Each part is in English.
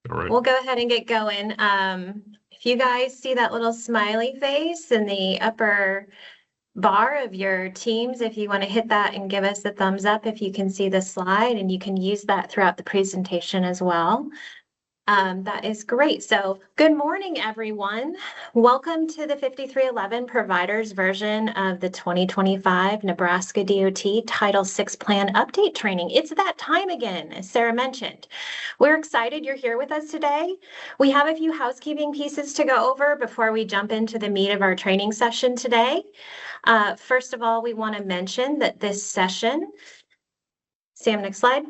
All right. We'll go ahead and get going. If you guys see that little smiley face in the upper bar of your Teams, if you want to hit that and give us a thumbs up if you can see the slide, and you can use that throughout the presentation as well. That is great. So good morning, everyone. Welcome to the 5311 providers version of the 2025 Nebraska DOT Title VI Plan Update Training. It's that time again, as Sarah mentioned. We're excited you're here with us today. We have a few housekeeping pieces to go over before we jump into the meat of our training session today. First of all, we want to mention that this session, Sam, next slide.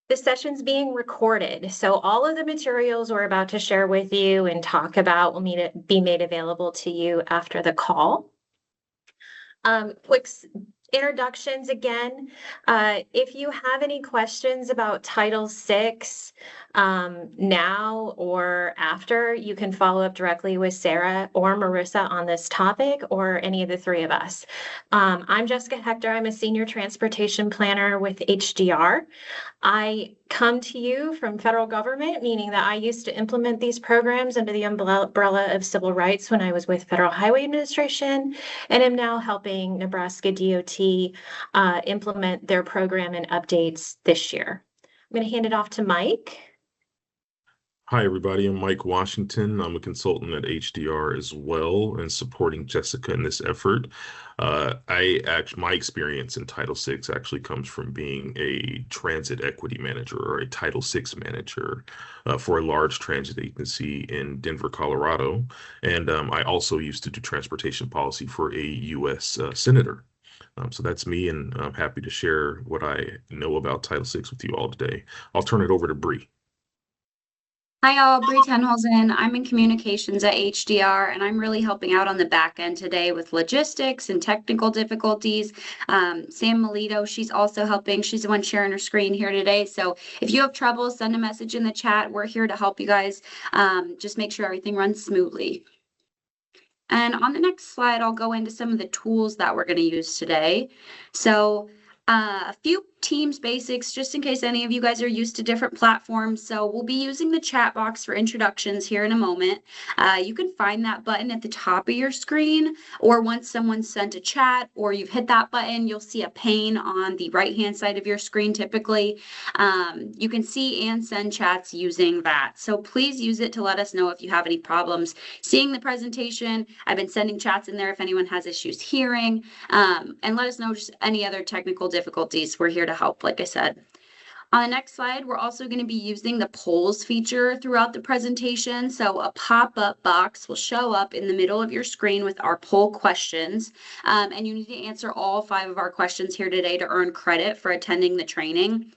This session's being recorded, so all of the materials we're about to share with you and talk about will be made available to you after the call. Quick introductions again. If you have any questions about Title VI now or after, you can follow up directly with Sarah or Marissa on this topic, or any of the three of us. I'm Jessica Hector. I'm a senior transportation planner with HDR. I come to you from federal government, meaning that I used to implement these programs under the umbrella of civil rights when I was with Federal Highway Administration, and am now helping Nebraska DOT implement their program and updates this year. I'm going to hand it off to Mike. Hi, everybody. I'm Mike Washington. I'm a consultant at HDR as well and supporting Jessica in this effort. My experience in Title VI actually comes from being a transit equity manager or a Title VI manager for a large transit agency in Denver, Colorado. And I also used to do transportation policy for a U.S. senator. So that's me, and I'm happy to share what I know about Title VI with you all today. I'll turn it over to Bree. Hi, y'all. Bree Tenholzen. I'm in communications at HDR, and I'm really helping out on the back end today with logistics and technical difficulties. Sam Melito, she's also helping. She's the one sharing her screen here today. So if you have trouble, send a message in the chat. We're here to help you guys. Just make sure everything runs smoothly. And on the next slide, I'll go into some of the tools that we're going to use today. So a few Teams basics, just in case any of you guys are used to different platforms. So we'll be using the chat box for introductions here in a moment. You can find that button at the top of your screen, or once someone sent a chat or you've hit that button, you'll see a pane on the right-hand side of your screen typically. You can see and send chats using that. So please use it to let us know if you have any problems seeing the presentation. I've been sending chats in there if anyone has issues hearing, and let us know just any other technical difficulties. We're here to help, like I said. On the next slide, we're also going to be using the polls feature throughout the presentation. So a pop-up box will show up in the middle of your screen with our poll questions. And you need to answer all 5 of our questions here today to earn credit for attending the training.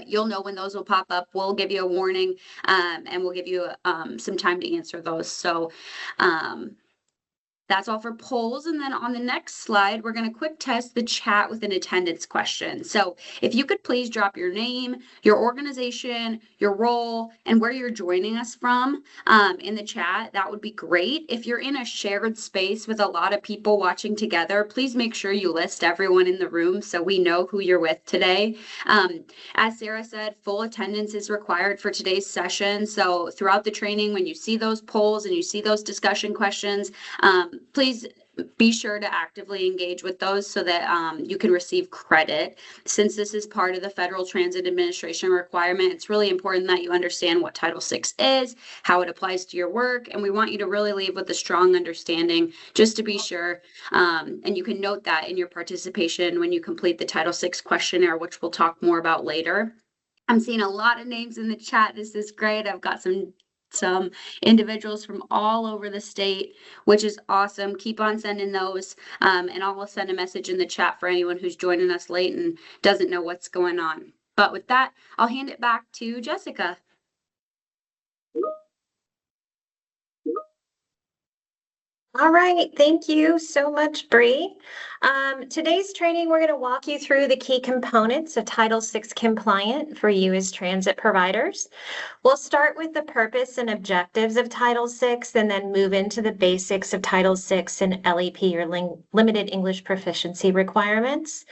You'll know when those will pop up. We'll give you a warning, and we'll give you some time to answer those. So that's all for polls. And then on the next slide, we're going to quick test the chat with an attendance question. So if you could please drop your name, your organization, your role, and where you're joining us from in the chat, that would be great. If you're in a shared space with a lot of people watching together, please make sure you list everyone in the room so we know who you're with today. As Sarah said, full attendance is required for today's session. So throughout the training, when you see those polls and you see those discussion questions, please be sure to actively engage with those so that you can receive credit. Since this is part of the Federal Transit Administration requirement, it's really important that you understand what Title VI is, how it applies to your work, and we want you to really leave with a strong understanding just to be sure. And you can note that in your participation when you complete the Title VI questionnaire, which we'll talk more about later. I'm seeing a lot of names in the chat. This is great. I've got some individuals from all over the state, which is awesome. Keep on sending those, and I will send a message in the chat for anyone who's joining us late and doesn't know what's going on. But with that, I'll hand it back to Jessica. All right, thank you so much, Bree. Today's training, we're going to walk you through the key components of Title VI compliant for you as transit providers. We'll start with the purpose and objectives of Title VI and then move into the basics of Title VI and LEP, or Limited English Proficiency requirements.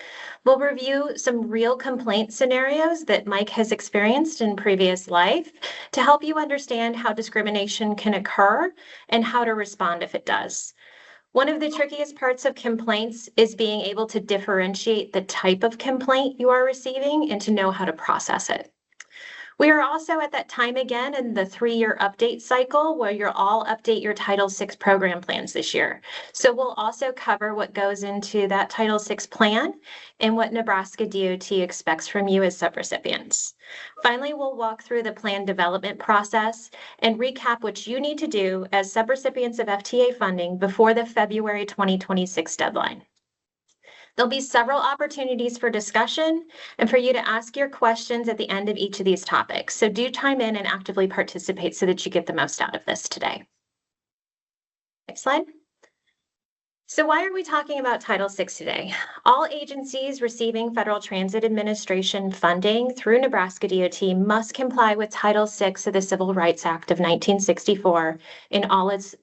We'll review some real complaint scenarios that Mike has experienced in previous life to help you understand how discrimination can occur and how to respond if it does. One of the trickiest parts of complaints is being able to differentiate the type of complaint you are receiving and to know how to process it. We are also at that time again in the 3-year update cycle where you'll all update your Title VI program plans this year. So we'll also cover what goes into that Title VI plan and what Nebraska DOT expects from you as subrecipients. Finally, we'll walk through the plan development process and recap what you need to do as subrecipients of FTA funding before the February 2026 deadline. There'll be several opportunities for discussion and for you to ask your questions at the end of each of these topics. So do chime in and actively participate so that you get the most out of this today. Next slide. So why are we talking about Title VI today? All agencies receiving Federal Transit Administration funding through Nebraska DOT must comply with Title VI of the Civil Rights Act of 1964 in all its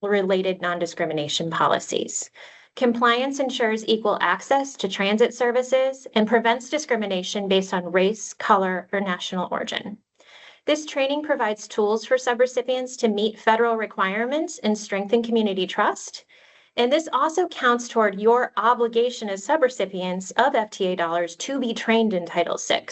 related non-discrimination policies. Compliance ensures equal access to transit services and prevents discrimination based on race, color, or national origin. This training provides tools for subrecipients to meet federal requirements and strengthen community trust. And this also counts toward your obligation as subrecipients of FTA dollars to be trained in Title VI.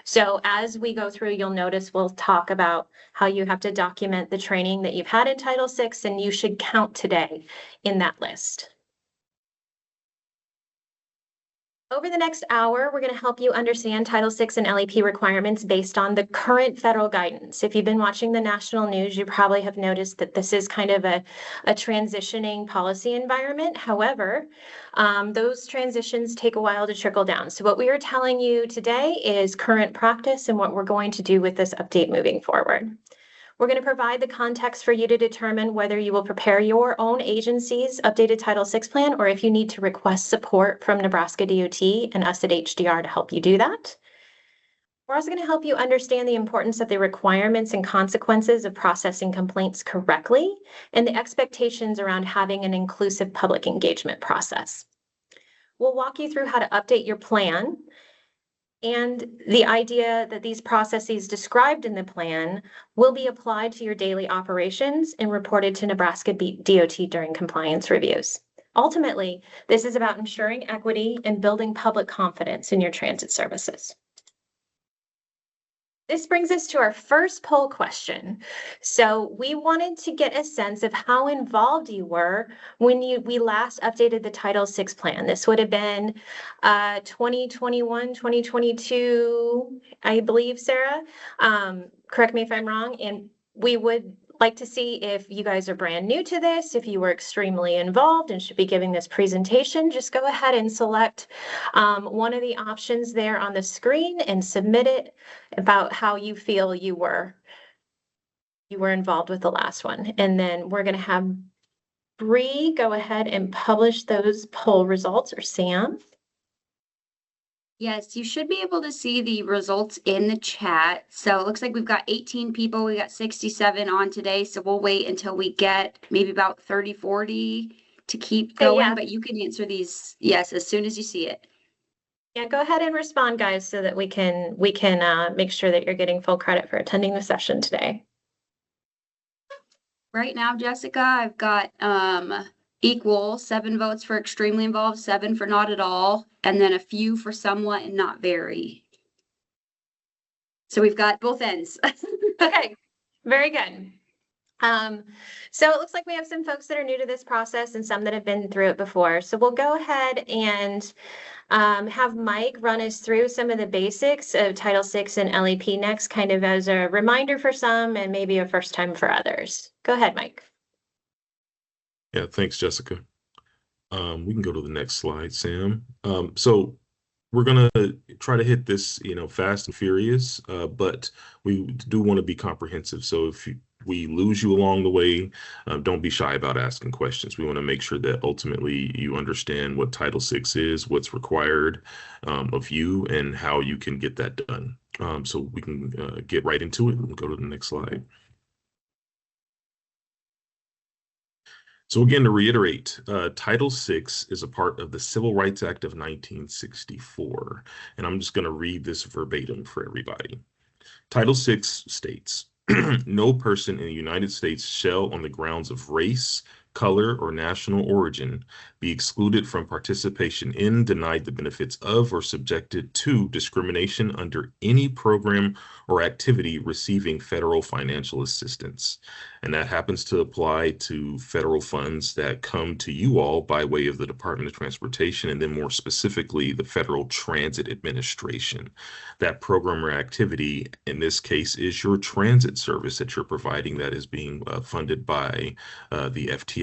So as we go through, you'll notice we'll talk about how you have to document the training that you've had in Title VI, and you should count today in that list. Over the next hour, we're going to help you understand Title VI and LEP requirements based on the current federal guidance. If you've been watching the national news, you probably have noticed that this is kind of a transitioning policy environment. However, those transitions take a while to trickle down. So what we are telling you today is current practice and what we're going to do with this update moving forward. We're going to provide the context for you to determine whether you will prepare your own agency's updated Title VI plan or if you need to request support from Nebraska DOT and us at HDR to help you do that. We're also going to help you understand the importance of the requirements and consequences of processing complaints correctly and the expectations around having an inclusive public engagement process. We'll walk you through how to update your plan and the idea that these processes described in the plan will be applied to your daily operations and reported to Nebraska DOT during compliance reviews. Ultimately, this is about ensuring equity and building public confidence in your transit services. This brings us to our first poll question. So we wanted to get a sense of how involved you were when we last updated the Title VI plan. This would have been 2021, 2022, I believe, Sarah. Correct me if I'm wrong. And we would like to see if you guys are brand new to this, if you were extremely involved and should be giving this presentation. Just go ahead and select one of the options there on the screen and submit it about how you feel you were involved with the last one. And then we're going to have Bree go ahead and publish those poll results, or Sam. Yes, you should be able to see the results in the chat. So it looks like we've got 18 people. We got 67 on today. So we'll wait until we get maybe about 30, 40 to keep going. Yeah. But you can answer these, yes, as soon as you see it. Yeah, go ahead and respond, guys, so that we can make sure that you're getting full credit for attending the session today. Right now, Jessica, I've got equal 7 votes for extremely involved, 7 for not at all, and then a few for somewhat and not very. So we've got both ends. Okay, very good. So it looks like we have some folks that are new to this process and some that have been through it before. So we'll go ahead and have Mike run us through some of the basics of Title VI and LEP next, kind of as a reminder for some and maybe a first time for others. Go ahead, Mike. Yeah, thanks, Jessica. We can go to the next slide, Sam. So we're gonna try to hit this, fast and furious, but we do want to be comprehensive. So if we lose you along the way, don't be shy about asking questions. We want to make sure that ultimately you understand what Title VI is, what's required of you, and how you can get that done. So we can get right into it and go to the next slide. So again, to reiterate, Title VI is a part of the Civil Rights Act of 1964. And I'm just going to read this verbatim for everybody. Title VI states, No person in the United States shall, on the grounds of race, color, or national origin, be excluded from participation in, denied the benefits of, or subjected to discrimination under any program or activity receiving federal financial assistance. And that happens to apply to federal funds that come to you all by way of the Department of Transportation, and then more specifically, the Federal Transit Administration. That program or activity in this case is your transit service that you're providing that is being funded by the FTA.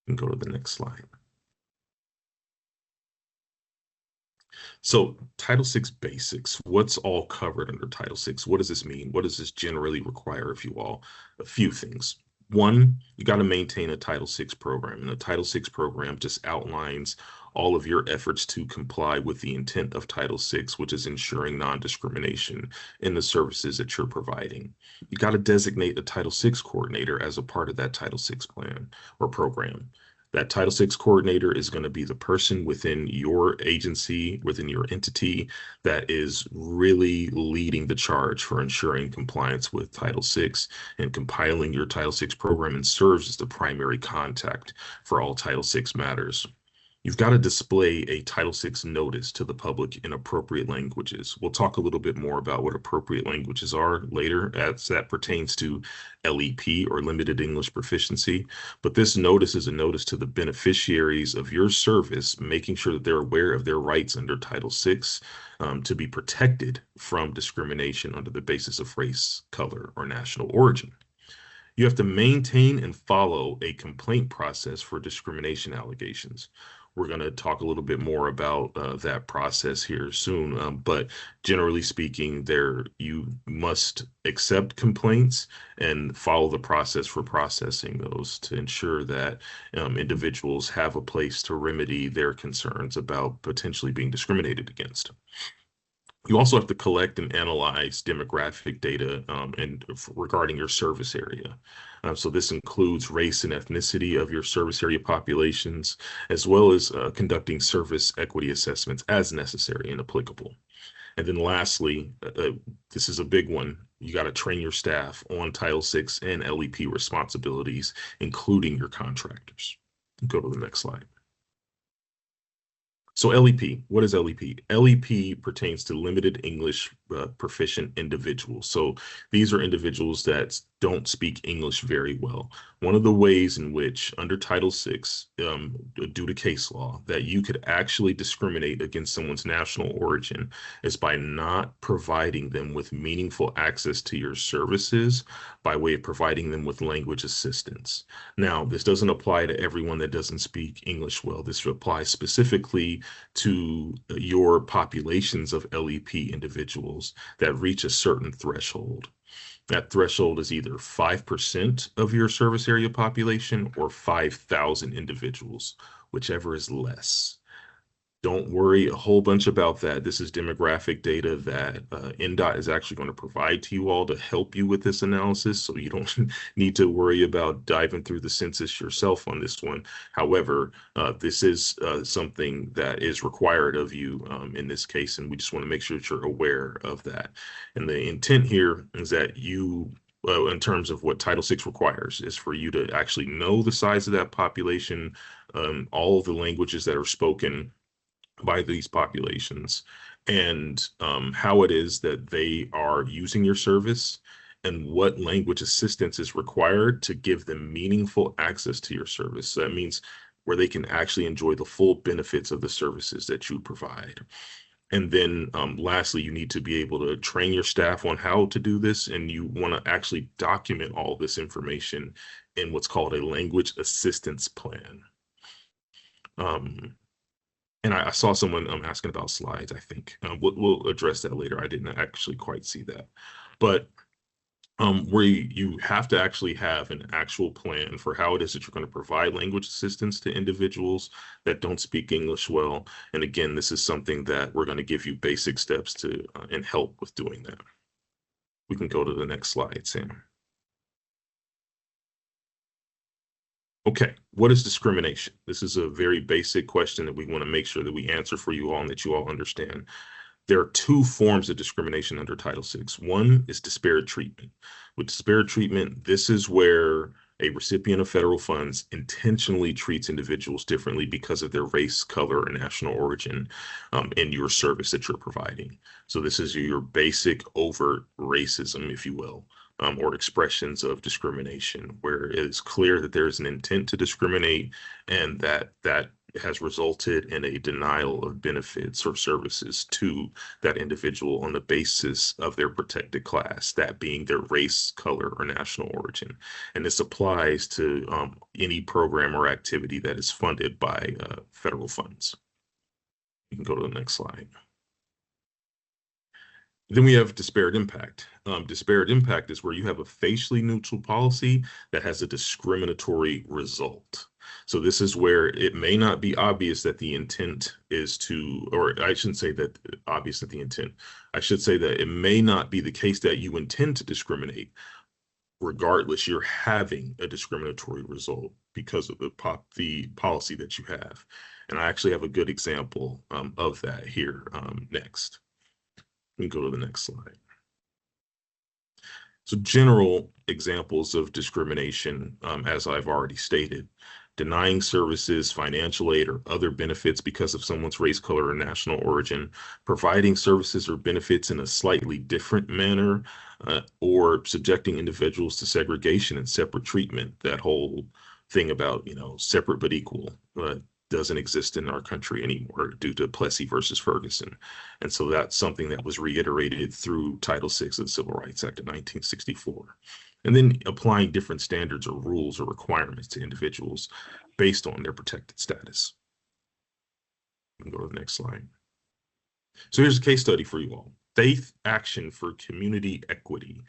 And go to the next slide. So Title VI basics, what's all covered under Title VI? What does this mean? What does this generally require of you all? A few things. One, you got to maintain a Title VI program, and a Title VI program just outlines all of your efforts to comply with the intent of Title VI, which is ensuring non-discrimination in the services that you're providing. You got to designate a Title VI coordinator as a part of that Title VI plan or program. That Title VI coordinator is going to be the person within your agency, within your entity, that is really leading the charge for ensuring compliance with Title VI and compiling your Title VI program, and serves as the primary contact for all Title VI matters. You've got to display a Title VI notice to the public in appropriate languages. We'll talk a little bit more about what appropriate languages are later, as that pertains to LEP, or limited English proficiency. But this notice is a notice to the beneficiaries of your service, making sure that they're aware of their rights under Title VI, to be protected from discrimination under the basis of race, color, or national origin. You have to maintain and follow a complaint process for discrimination allegations. We're going to talk a little bit more about that process here soon, but generally speaking, you must accept complaints and follow the process for processing those to ensure that individuals have a place to remedy their concerns about potentially being discriminated against. You also have to collect and analyze demographic data regarding your service area. So this includes race and ethnicity of your service area populations, as well as conducting service equity assessments as necessary and applicable. And then lastly, this is a big one. You got to train your staff on Title VI and LEP responsibilities, including your contractors. Go to the next slide. So LEP, what is LEP? LEP pertains to limited English proficient individuals. So these are individuals that don't speak English very well. One of the ways in which under Title VI, due to case law, that you could actually discriminate against someone's national origin is by not providing them with meaningful access to your services by way of providing them with language assistance. Now, this doesn't apply to everyone that doesn't speak English well. This applies specifically to your populations of LEP individuals that reach a certain threshold. That threshold is either 5% of your service area population or 5,000 individuals, whichever is less. Don't worry a whole bunch about that. This is demographic data that NDOT is actually going to provide to you all to help you with this analysis, so you don't need to worry about diving through the census yourself on this one. However, this is something that is required of you in this case, and we just want to make sure that you're aware of that. And the intent here is that you, in terms of what Title VI requires, is for you to actually know the size of that population, all of the languages that are spoken by these populations, and how it is that they are using your service, and what language assistance is required to give them meaningful access to your service. So that means where they can actually enjoy the full benefits of the services that you provide. And then lastly, you need to be able to train your staff on how to do this, and you want to actually document all this information in what's called a language assistance plan. And I saw someone asking about slides, I think. We'll address that later. I didn't actually quite see that. But where you have to actually have an actual plan for how it is that you're going to provide language assistance to individuals that don't speak English well. And again, this is something that we're going to give you basic steps to and help with doing that. We can go to the next slide, Sam. Okay, what is discrimination? This is a very basic question that we want to make sure that we answer for you all and that you all understand. There are two forms of discrimination under Title VI. One is disparate treatment. With disparate treatment, this is where a recipient of federal funds intentionally treats individuals differently because of their race, color, or national origin in your service that you're providing. So this is your basic overt racism, if you will, or expressions of discrimination, where it is clear that there is an intent to discriminate and that has resulted in a denial of benefits or services to that individual on the basis of their protected class, that being their race, color, or national origin. And this applies to any program or activity that is funded by federal funds. You can go to the next slide. Then we have disparate impact. Disparate impact is where you have a facially neutral policy that has a discriminatory result. So this is where it may not be obvious that the intent is to, or I shouldn't say that obvious that the intent, I should say that it may not be the case that you intend to discriminate. Regardless, you're having a discriminatory result because of the policy that you have. And I actually have a good example of that here next. We can go to the next slide. So general examples of discrimination, as I've already stated, denying services, financial aid, or other benefits because of someone's race, color, or national origin, providing services or benefits in a slightly different manner, or subjecting individuals to segregation and separate treatment. That whole thing about, separate but equal doesn't exist in our country anymore due to Plessy versus Ferguson. And so that's something that was reiterated through Title VI of the Civil Rights Act of 1964. And then applying different standards or rules or requirements to individuals based on their protected status. We can go to the next slide. So here's a case study for you all. Faith Action for Community Equity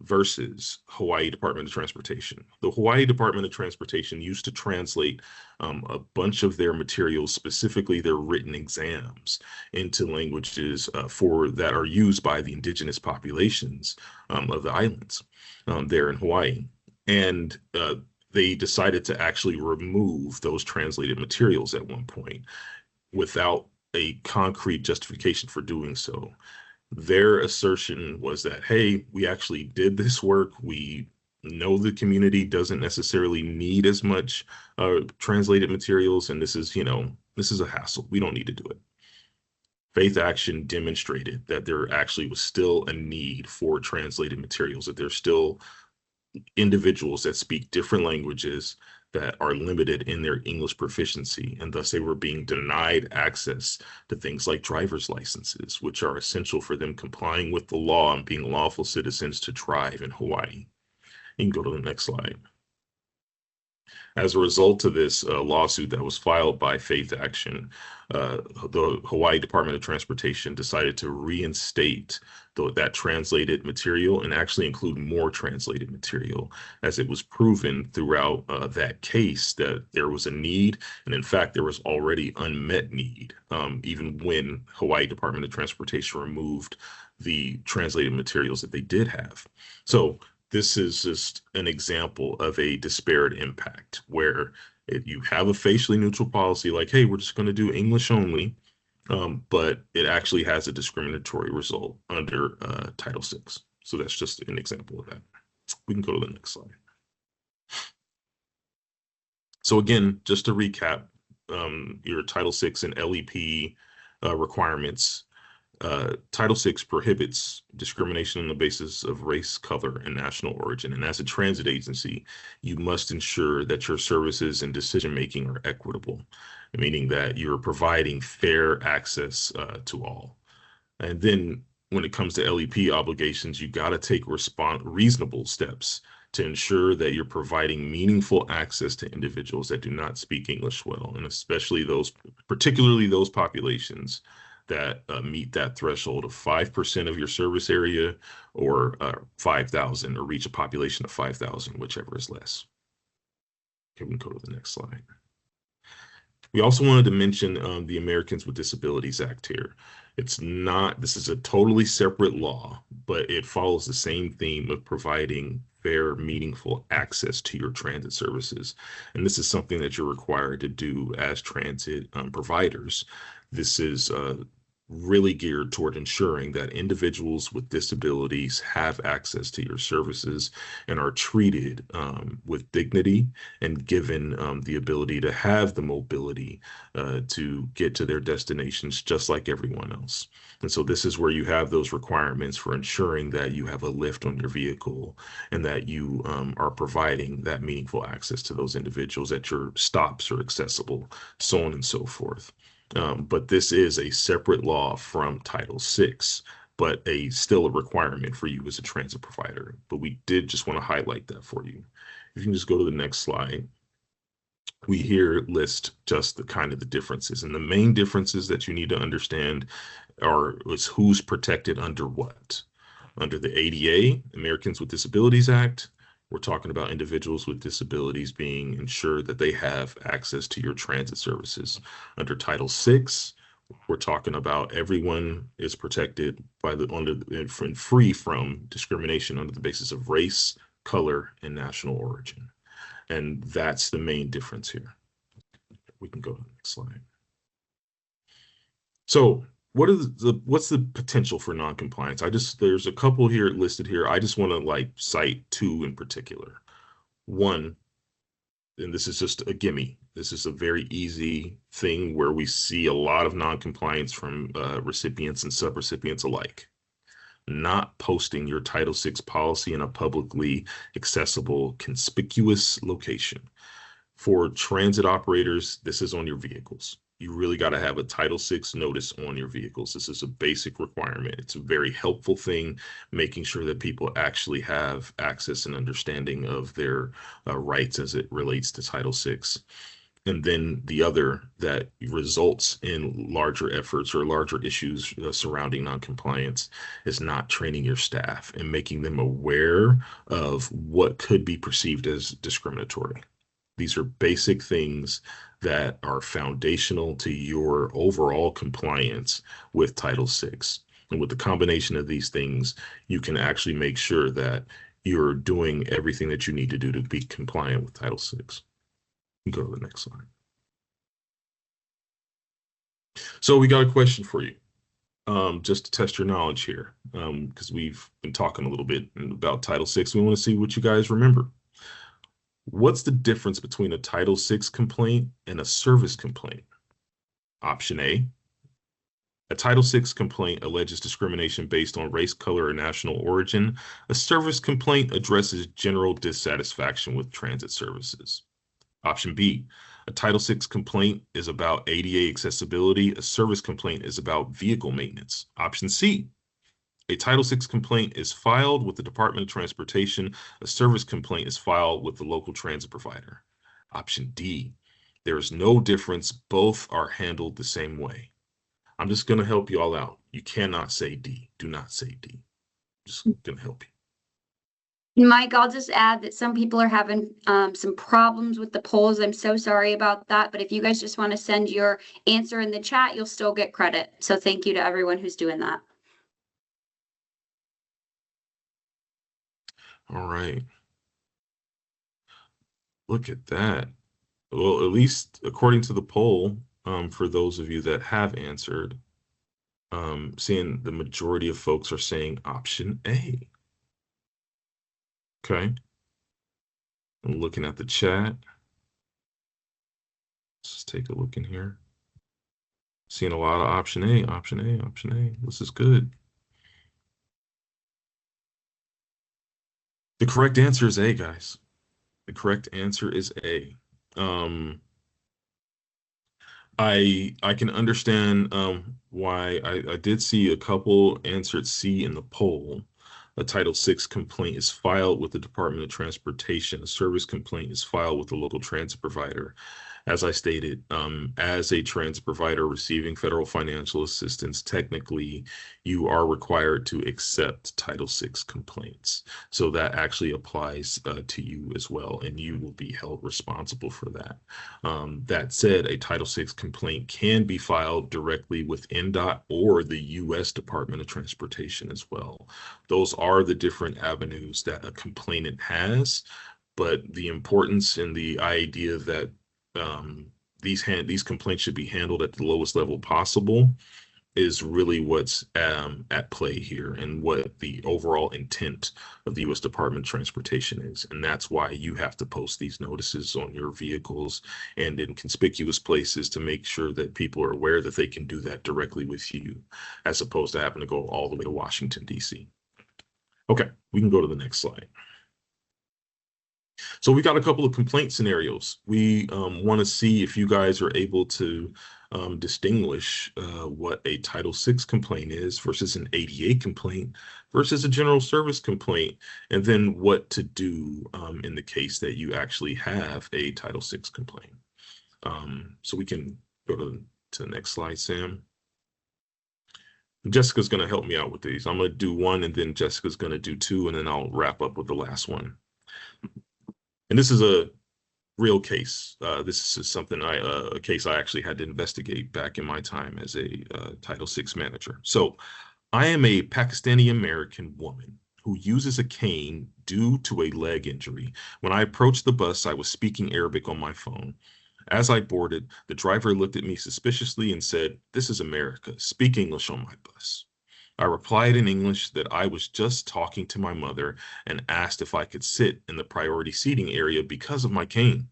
versus Hawaii Department of Transportation. The Hawaii Department of Transportation used to translate a bunch of their materials, specifically their written exams, into languages that are used by the indigenous populations of the islands there in Hawaii. And they decided to actually remove those translated materials at one point without a concrete justification for doing so. Their assertion was that, hey, we actually did this work. We know the community doesn't necessarily need as much translated materials, and this is a hassle. We don't need to do it. Faith Action demonstrated that there actually was still a need for translated materials, that there's still individuals that speak different languages that are limited in their English proficiency, and thus they were being denied access to things like driver's licenses, which are essential for them complying with the law and being lawful citizens to drive in Hawaii. You can go to the next slide. As a result of this lawsuit that was filed by Faith Action, the Hawaii Department of Transportation decided to reinstate that translated material and actually include more translated material, as it was proven throughout that case that there was a need. And in fact, there was already unmet need, even when Hawaii Department of Transportation removed the translated materials that they did have. So this is just an example of a disparate impact where you have a facially neutral policy like, hey, we're just going to do English only, but it actually has a discriminatory result under Title VI. So that's just an example of that. We can go to the next slide. So again, just to recap, your Title VI and LEP requirements. Title VI prohibits discrimination on the basis of race, color, and national origin. And as a transit agency, you must ensure that your services and decision-making are equitable, meaning that you're providing fair access to all. And then when it comes to LEP obligations, you got to take reasonable steps to ensure that you're providing meaningful access to individuals that do not speak English well, and particularly those populations that meet that threshold of 5% of your service area or 5,000, or reach a population of 5,000, whichever is less. Okay, we can go to the next slide. We also wanted to mention the Americans with Disabilities Act here. This is a totally separate law, but it follows the same theme of providing fair, meaningful access to your transit services. And this is something that you're required to do as transit providers. This is really geared toward ensuring that individuals with disabilities have access to your services and are treated with dignity and given the ability to have the mobility to get to their destinations just like everyone else. And so this is where you have those requirements for ensuring that you have a lift on your vehicle and that you are providing that meaningful access to those individuals, that your stops are accessible, so on and so forth. But this is a separate law from Title VI, but still a requirement for you as a transit provider. But we did just want to highlight that for you. If you can just go to the next slide, we here list just the kind of the differences. And the main differences that you need to understand is who's protected under what. Under the ADA, Americans with Disabilities Act, we're talking about individuals with disabilities being ensured that they have access to your transit services. Under Title VI, we're talking about everyone is protected by and free from discrimination under the basis of race, color, and national origin. And that's the main difference here. We can go to the next slide. So what's the potential for noncompliance? There's a couple here listed here. I just want to cite two in particular. One, and this is just a gimme. This is a very easy thing where we see a lot of noncompliance from recipients and subrecipients alike. Not posting your Title VI policy in a publicly accessible, conspicuous location. For transit operators, this is on your vehicles. You really got to have a Title VI notice on your vehicles. This is a basic requirement. It's a very helpful thing, making sure that people actually have access and understanding of their rights as it relates to Title VI. And then the other that results in larger efforts or larger issues surrounding noncompliance is not training your staff and making them aware of what could be perceived as discriminatory. These are basic things that are foundational to your overall compliance with Title VI. And with the combination of these things, you can actually make sure that you're doing everything that you need to do to be compliant with Title VI. Go to the next slide. So we got a question for you, just to test your knowledge here, because we've been talking a little bit about Title VI. We want to see what you guys remember. What's the difference between a Title VI complaint and a service complaint? Option A Title VI complaint alleges discrimination based on race, color, or national origin. A service complaint addresses general dissatisfaction with transit services. Option B, a Title VI complaint is about ADA accessibility. A service complaint is about vehicle maintenance. Option C, a Title VI complaint is filed with the Department of Transportation. A service complaint is filed with the local transit provider. Option D, there is no difference. Both are handled the same way. I'm just going to help you all out. You cannot say D. Do not say D. I'm just going to help you. Mike, I'll just add that some people are having some problems with the polls. I'm so sorry about that. But if you guys just want to send your answer in the chat, you'll still get credit. So thank you to everyone who's doing that. All right. Look at that. Well, at least according to the poll, for those of you that have answered, seeing the majority of folks are saying option A. Okay. I'm looking at the chat. Let's take a look in here. Seeing a lot of option A, option A, option A. This is good. The correct answer is A, guys. The correct answer is A. I can understand why I did see a couple answered C in the poll. A Title VI complaint is filed with the Department of Transportation. A service complaint is filed with the local transit provider. As I stated, as a transit provider receiving federal financial assistance, technically you are required to accept Title VI complaints. So that actually applies to you as well, and you will be held responsible for that. That said, a Title VI complaint can be filed directly with NDOT or the U.S. Department of Transportation as well. Those are the different avenues that a complainant has, but the importance and the idea that these complaints should be handled at the lowest level possible is really what's at play here and what the overall intent of the U.S. Department of Transportation is. And that's why you have to post these notices on your vehicles and in conspicuous places to make sure that people are aware that they can do that directly with you, as opposed to having to go all the way to Washington, D.C. Okay, we can go to the next slide. So we got a couple of complaint scenarios. We want to see if you guys are able to distinguish what a Title VI complaint is versus an ADA complaint versus a general service complaint, and then what to do in the case that you actually have a Title VI complaint. So we can go to the next slide, Sam. Jessica's going to help me out with these. I'm going to do one, and then Jessica's going to do two, and then I'll wrap up with the last one. And this is a real case. This is something a case I actually had to investigate back in my time as a Title VI manager. So I am a Pakistani American woman who uses a cane due to a leg injury. When I approached the bus, I was speaking Arabic on my phone. As I boarded, the driver looked at me suspiciously and said, "This is America. Speak English on my bus." I replied in English that I was just talking to my mother and asked if I could sit in the priority seating area because of my cane.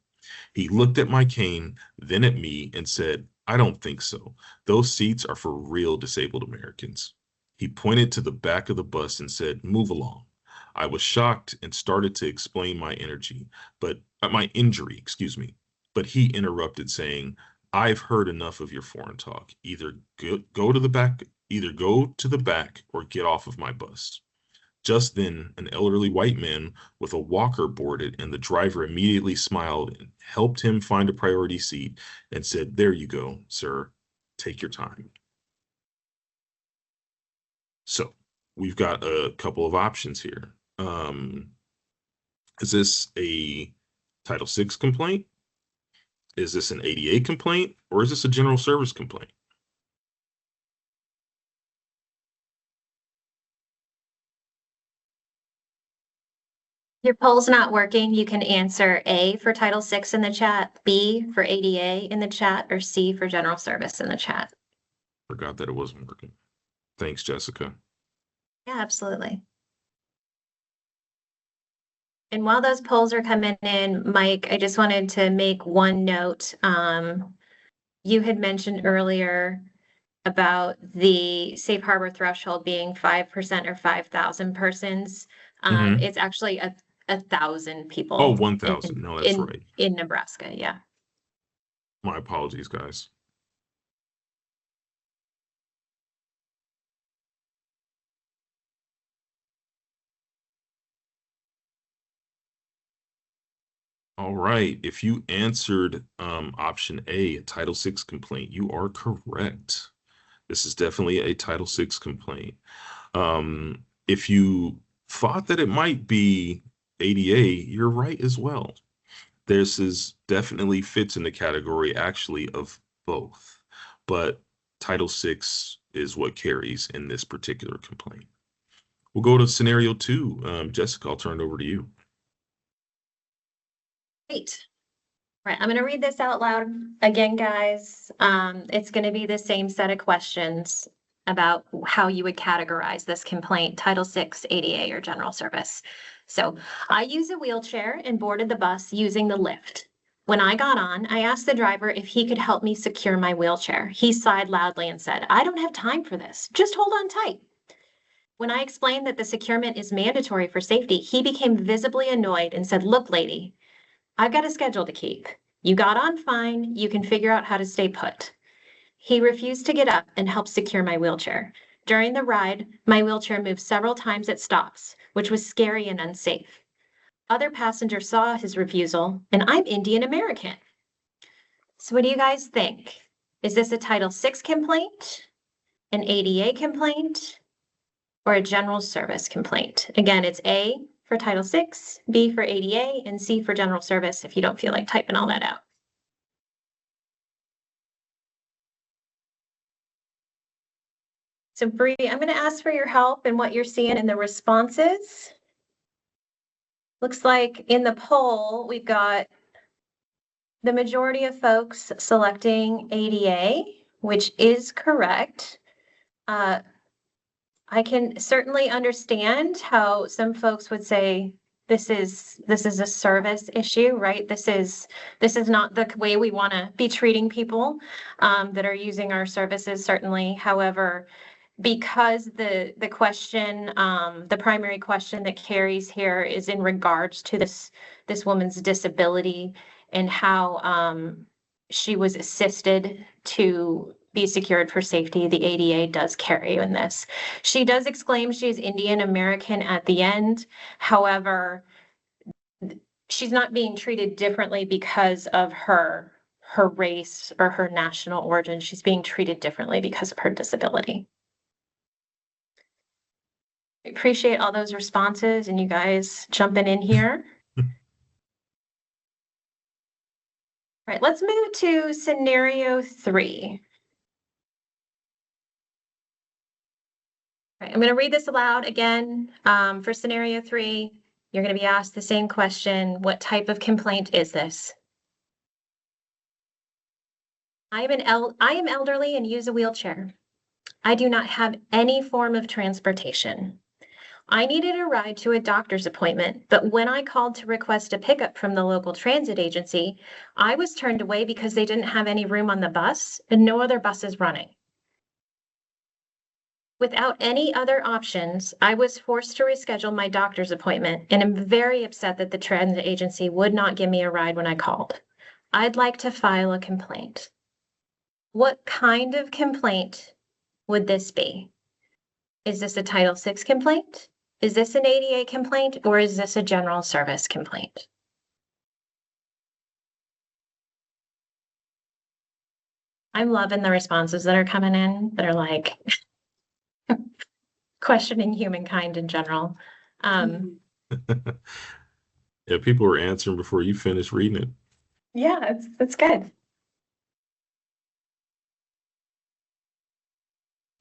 He looked at my cane, then at me, and said, "I don't think so. Those seats are for real disabled Americans." He pointed to the back of the bus and said, "Move along." I was shocked and started to explain my injury, excuse me. But he interrupted saying, "I've heard enough of your foreign talk. Either go to the back or get off of my bus." Just then, an elderly white man with a walker boarded, and the driver immediately smiled and helped him find a priority seat and said, "There you go, sir. Take your time." So we've got a couple of options here. Is this a Title VI complaint? Is this an ADA complaint? Or is this a general service complaint? Your poll's not working. You can answer A for Title VI in the chat, B for ADA in the chat, or C for general service in the chat. Forgot that it wasn't working. Thanks, Jessica. Yeah, absolutely. And while those polls are coming in, Mike, I just wanted to make one note. You had mentioned earlier about the safe harbor threshold being 5% or 5,000 persons. It's actually 1,000 people. Oh, 1,000. No, that's right. In Nebraska, yeah. My apologies, guys. All right. If you answered option A, a Title VI complaint, you are correct. This is definitely a Title VI complaint. If you thought that it might be ADA, you're right as well. This is definitely fits in the category actually of both, but Title VI is what carries in this particular complaint. We'll go to scenario 2. Jessica, I'll turn it over to you. Great. Right, I'm going to read this out loud again, guys. It's going to be the same set of questions about how you would categorize this complaint, Title VI, ADA, or general service. So I use a wheelchair and boarded the bus using the lift. When I got on, I asked the driver if he could help me secure my wheelchair. He sighed loudly and said, "I don't have time for this. Just hold on tight." When I explained that the securement is mandatory for safety, he became visibly annoyed and said, "Look, lady, I've got a schedule to keep. You got on fine. You can figure out how to stay put." He refused to get up and help secure my wheelchair. During the ride, my wheelchair moved several times at stops, which was scary and unsafe. Other passengers saw his refusal, and I'm Indian American. So what do you guys think? Is this a Title VI complaint, an ADA complaint, or a general service complaint? Again, it's A for Title VI, B for ADA, and C for general service if you don't feel like typing all that out. So Bree, I'm going to ask for your help in what you're seeing in the responses. Looks like in the poll, we've got the majority of folks selecting ADA, which is correct. I can certainly understand how some folks would say this is a service issue, right? This is not the way we want to be treating people that are using our services, certainly. However, because the question, the primary question that carries here is in regards to this woman's disability and how she was assisted to be secured for safety, the ADA does carry in this. She does exclaim she's Indian American at the end. However, she's not being treated differently because of her race or her national origin. She's being treated differently because of her disability. I appreciate all those responses and you guys jumping in here. All right, let's move to scenario 3. All right, I'm going to read this aloud again. For scenario 3, you're going to be asked the same question. What type of complaint is this? I am elderly and use a wheelchair. I do not have any form of transportation. I needed a ride to a doctor's appointment, but when I called to request a pickup from the local transit agency, I was turned away because they didn't have any room on the bus and no other buses running. Without any other options, I was forced to reschedule my doctor's appointment and am very upset that the transit agency would not give me a ride when I called. I'd like to file a complaint. What kind of complaint would this be? Is this a Title VI complaint? Is this an ADA complaint or is this a general service complaint? I'm loving the responses that are coming in that are like questioning humankind in general. Yeah, people were answering before you finished reading it. Yeah, it's good.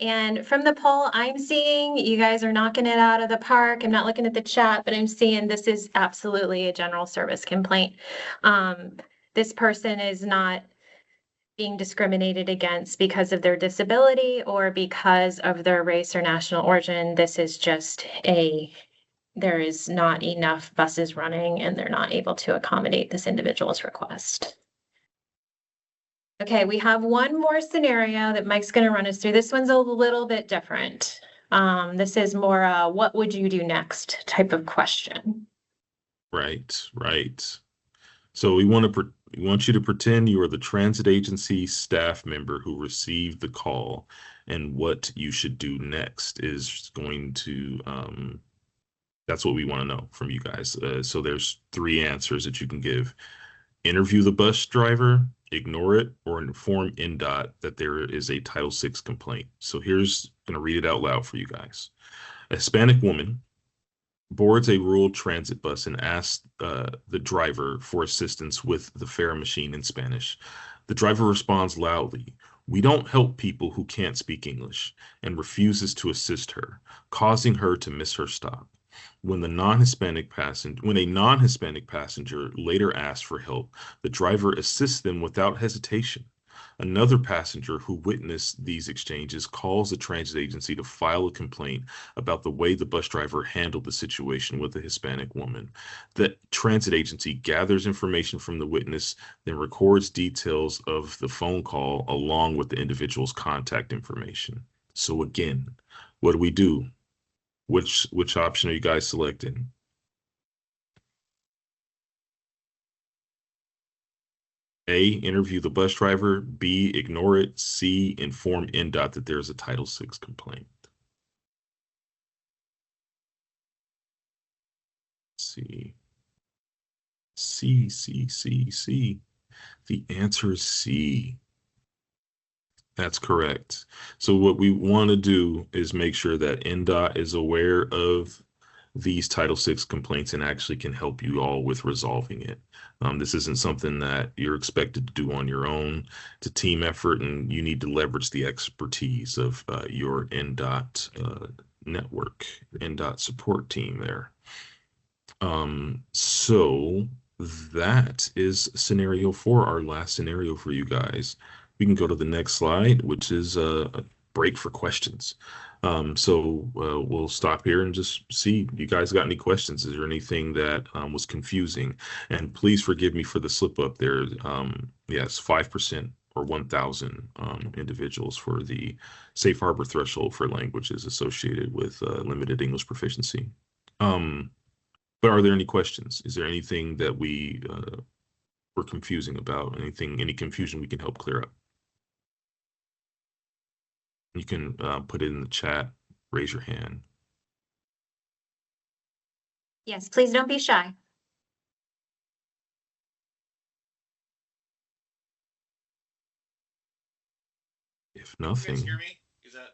And from the poll, I'm seeing you guys are knocking it out of the park. I'm not looking at the chat, but I'm seeing this is absolutely a general service complaint. This person is not being discriminated against because of their disability or because of their race or national origin. This is just there is not enough buses running and they're not able to accommodate this individual's request. Okay, we have one more scenario that Mike's going to run us through. This one's a little bit different. This is more what would you do next type of question. Right. So we want you to pretend you are the transit agency staff member who received the call, and what you should do next is going to that's what we want to know from you guys. So there's 3 answers that you can give. Interview the bus driver, ignore it, or inform NDOT that there is a Title VI complaint. So here's going to read it out loud for you guys. A Hispanic woman boards a rural transit bus and asks the driver for assistance with the fare machine in Spanish. The driver responds loudly, "We don't help people who can't speak English," and refuses to assist her, causing her to miss her stop. When a non-Hispanic passenger later asks for help, the driver assists them without hesitation. Another passenger who witnessed these exchanges calls the transit agency to file a complaint about the way the bus driver handled the situation with a Hispanic woman. The transit agency gathers information from the witness, then records details of the phone call along with the individual's contact information. So again, what do we do? Which option are you guys selecting? A, interview the bus driver. B, ignore it. C, inform NDOT that there's a Title VI complaint. C. The answer is C. That's correct. So what we want to do is make sure that NDOT is aware of these Title VI complaints and actually can help you all with resolving it. This isn't something that you're expected to do on your own. It's a team effort, and you need to leverage the expertise of your NDOT network, NDOT support team there. So that is scenario 4, our last scenario for you guys. We can go to the next slide, which is break for questions. So we'll stop here and just see, you guys got any questions? Is there anything that was confusing? And please forgive me for the slip up there. Yes, 5% or 1,000 individuals for the safe harbor threshold for languages associated with limited English proficiency. But are there any questions? Is there anything that we were confusing about? Any confusion we can help clear up? You can put it in the chat, raise your hand. Yes, please don't be shy. If You guys nothing, hear me? Is that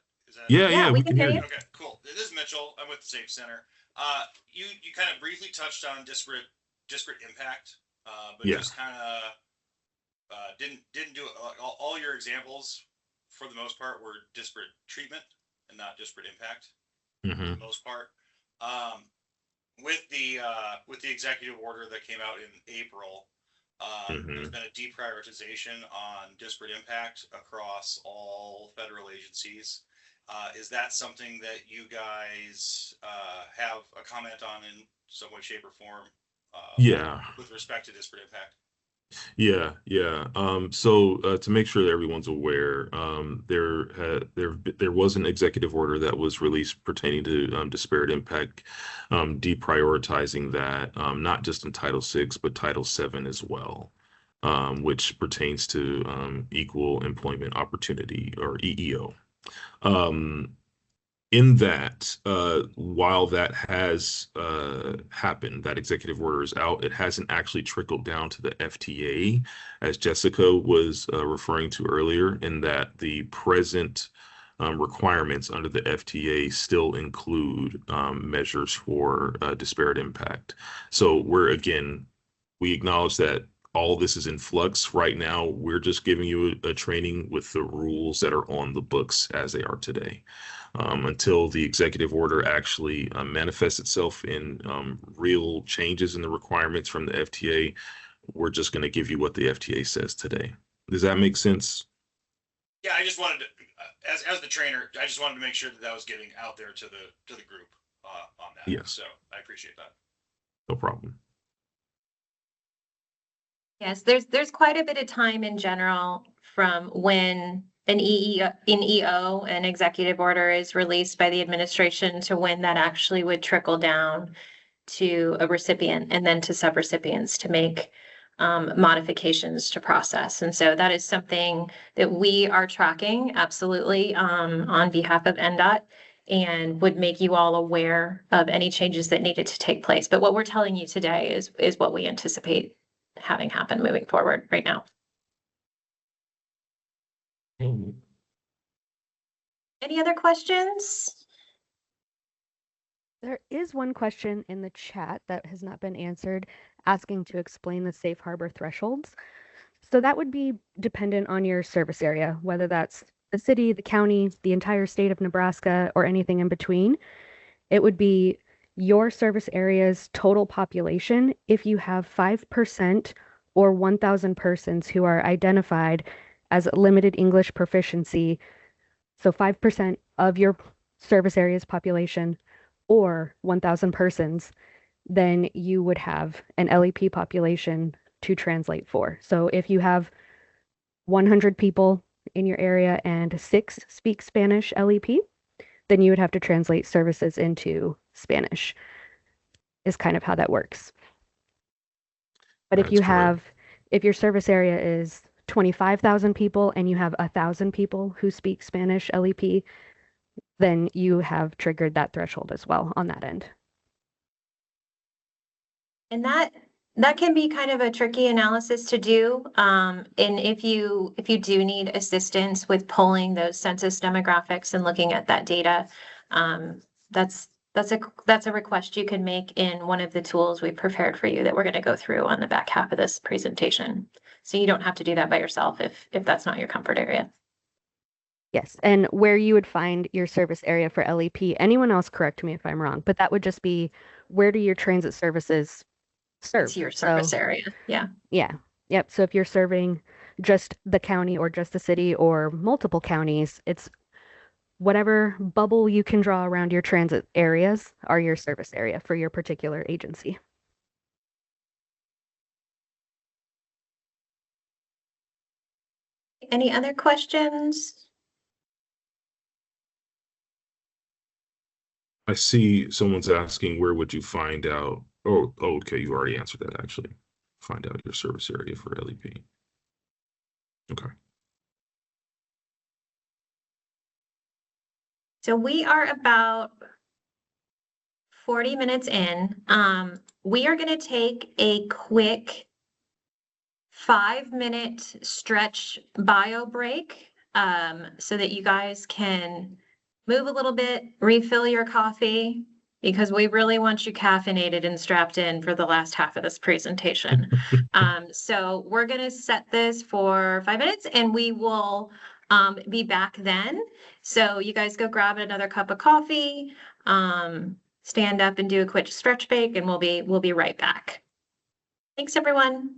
yeah, Yeah, yeah, we we can can hear hear you. you. okay? Cool. This is Mitchell. I'm with the Safe Center. You kind of briefly touched on disparate impact, but Yeah. just kind of didn't do it. All your examples, for the most part, were disparate treatment and not disparate impact. For Hmm. the most part, with the executive order that came out in April, there's Hmm. been a deprioritization on disparate impact across all federal agencies. Is that something that you guys have a comment on in some way, shape, or form Yeah. with respect to disparate impact? Yeah, yeah. So to make sure that everyone's aware, there was an executive order that was released pertaining to disparate impact, deprioritizing that, not just in Title VI, but Title VII as well, which pertains to equal employment opportunity, or EEO. Um, in that, while that has happened, that executive order is out, it hasn't actually trickled down to the FTA, as Jessica was referring to earlier, in that the present requirements under the FTA still include measures for disparate impact. So we acknowledge that all this is in flux right now. We're just giving you a training with the rules that are on the books as they are today, until the executive order actually manifests itself in real changes in the requirements from the FTA. We're just going to give you what the FTA says today. Does that make sense? Yeah, I just wanted to, as the trainer, I just wanted to make sure that that was getting out there to the group on that. Yes, So I appreciate that. no problem. Yes, there's quite a bit of time in general from when an EO, an executive order, is released by the administration to when that actually would trickle down to a recipient and then to subrecipients to make modifications to process. And so that is something that we are tracking absolutely on behalf of NDOT, and would make you all aware of any changes that needed to take place. But what we're telling you today is what we anticipate having happen moving forward right now. Mhm. Any other questions? There is one question in the chat that has not been answered, asking to explain the safe harbor thresholds. So that would be dependent on your service area, whether that's the city, the county, the entire state of Nebraska, or anything in between. It would be your service area's total population if you have 5% or 1,000 persons who are identified as limited English proficiency. So 5% of your service area's population or 1,000 persons, then you would have an LEP population to translate for. So if you have 100 people in your area and 6 speak Spanish LEP, then you would have to translate services into Spanish, is kind of how that works. But That's correct. if your service area is 25,000 people and you have 1,000 people who speak Spanish LEP, then you have triggered that threshold as well on that end. And that can be kind of a tricky analysis to do. And if you do need assistance with pulling those census demographics and looking at that data, that's a request you can make in one of the tools we prepared for you that we're going to go through on the back half of this presentation. So you don't have to do that by yourself if that's not your comfort area. Yes, and where you would find your service area for LEP, anyone else correct me if I'm wrong, but that would just be, where do your transit services serve? It's your service area. Yeah. Yeah. Yep. So if you're serving just the county or just the city or multiple counties, it's whatever bubble you can draw around your transit areas are your service area for your particular agency. Any other questions? I see someone's asking where would you find out? Oh, okay, you already answered that actually. Find out your service area for LEP. Okay. So we are about 40 minutes in. We are going to take a quick 5-minute stretch bio break so that you guys can move a little bit, refill your coffee, because we really want you caffeinated and strapped in for the last half of this presentation. So we're going to set this for 5 minutes and we will be back then. So you guys go grab another cup of coffee, stand up and do a quick stretch break, and we'll be right back. Thanks, everyone.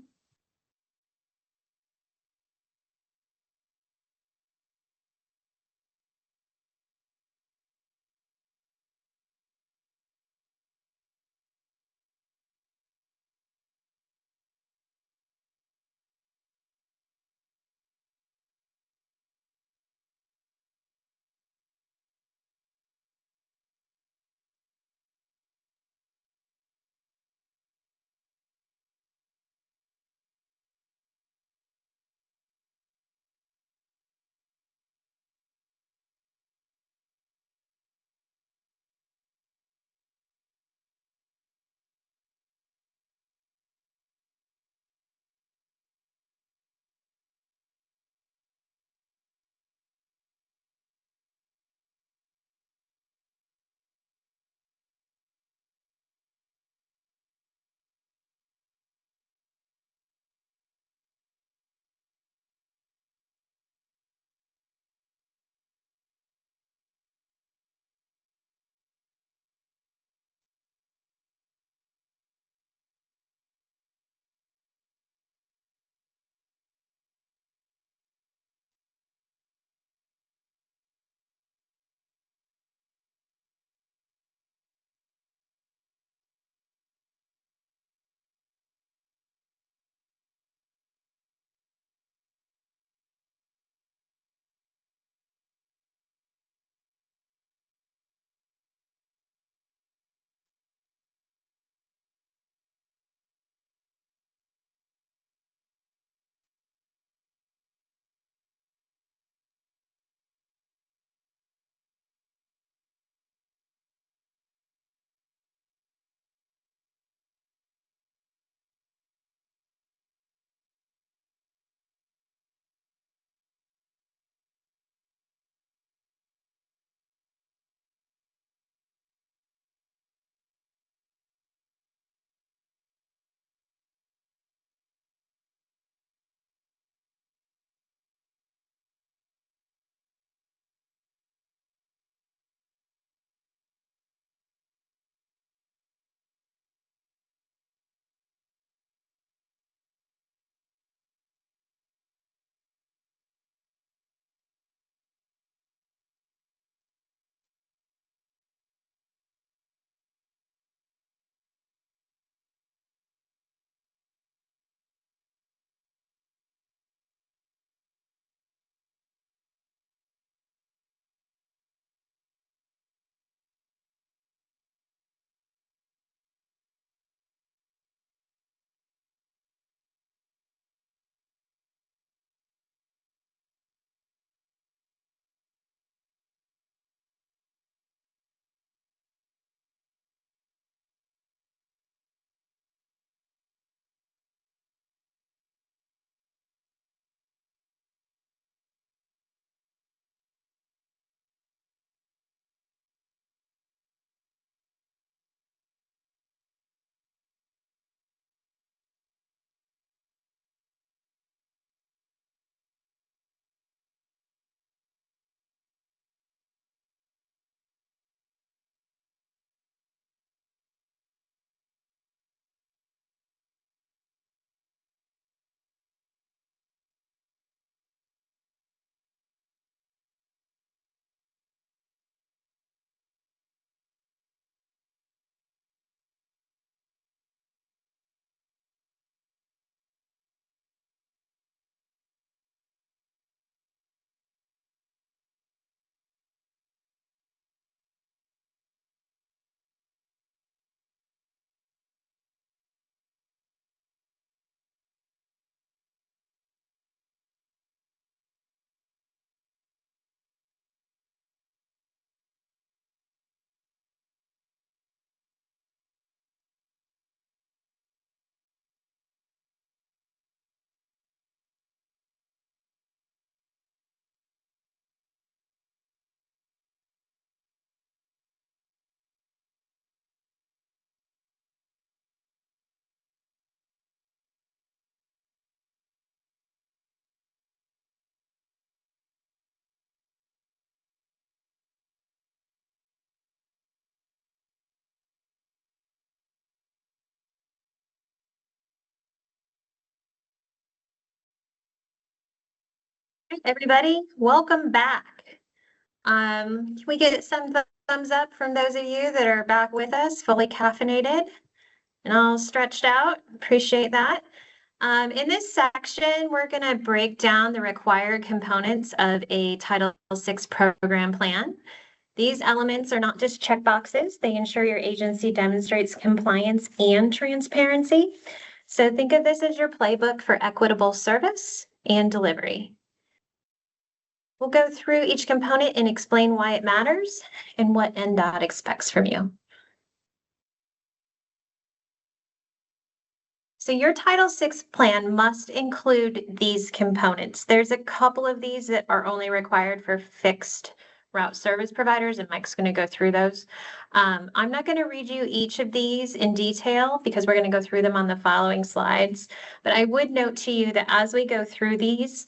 Hi, everybody, welcome back. Can we get some thumbs up from those of you that are back with us, fully caffeinated and all stretched out? Appreciate that. In this section, we're going to break down the required components of a Title VI program plan. These elements are not just checkboxes, they ensure your agency demonstrates compliance and transparency. So think of this as your playbook for equitable service and delivery. We'll go through each component and explain why it matters and what NDOT expects from you. So your Title VI plan must include these components. There's a couple of these that are only required for fixed route service providers, and Mike's going to go through those. I'm not going to read you each of these in detail because we're going to go through them on the following slides, but I would note to you that as we go through these,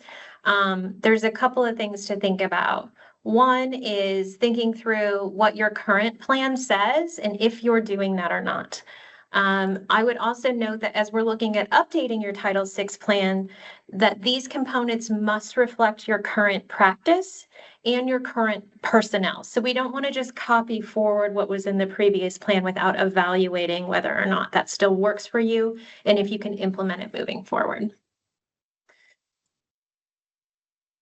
there's a couple of things to think about. One is thinking through what your current plan says and if you're doing that or not. I would also note that as we're looking at updating your Title VI plan, that these components must reflect your current practice and your current personnel. So we don't want to just copy forward what was in the previous plan without evaluating whether or not that still works for you and if you can implement it moving forward.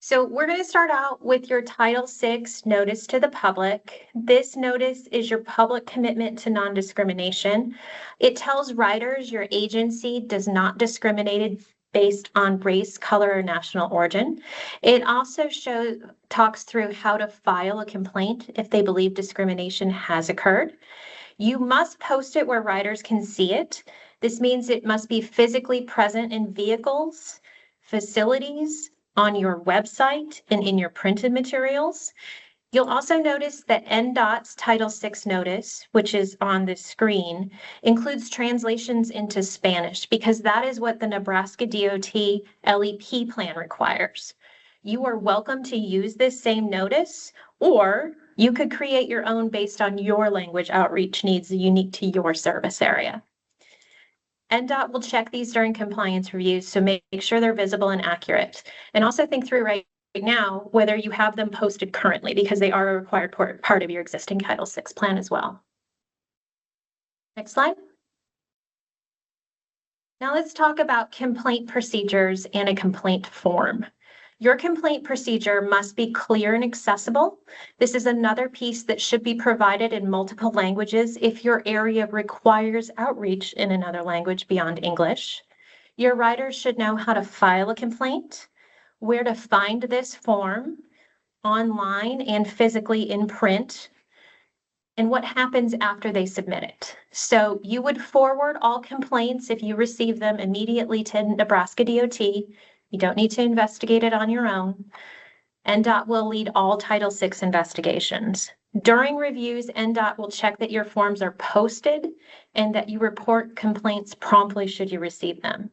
So we're going to start out with your Title VI notice to the public. This notice is your public commitment to non-discrimination. It tells riders your agency does not discriminate based on race, color, or national origin. It also talks through how to file a complaint if they believe discrimination has occurred. You must post it where riders can see it. This means it must be physically present in vehicles, facilities, on your website and in your printed materials. You'll also notice that NDOT's Title VI notice, which is on the screen, includes translations into Spanish because that is what the Nebraska DOT LEP plan requires. You are welcome to use this same notice, or you could create your own based on your language outreach needs unique to your service area. NDOT will check these during compliance reviews, so make sure they're visible and accurate. And also think through right now whether you have them posted currently because they are a required part of your existing Title VI plan as well. Next slide. Now let's talk about complaint procedures and a complaint form. Your complaint procedure must be clear and accessible. This is another piece that should be provided in multiple languages if your area requires outreach in another language beyond English. Your riders should know how to file a complaint, where to find this form online and physically in print, and what happens after they submit it. So you would forward all complaints if you receive them immediately to Nebraska DOT. You don't need to investigate it on your own. NDOT will lead all Title VI investigations. During reviews, NDOT will check that your forms are posted and that you report complaints promptly should you receive them.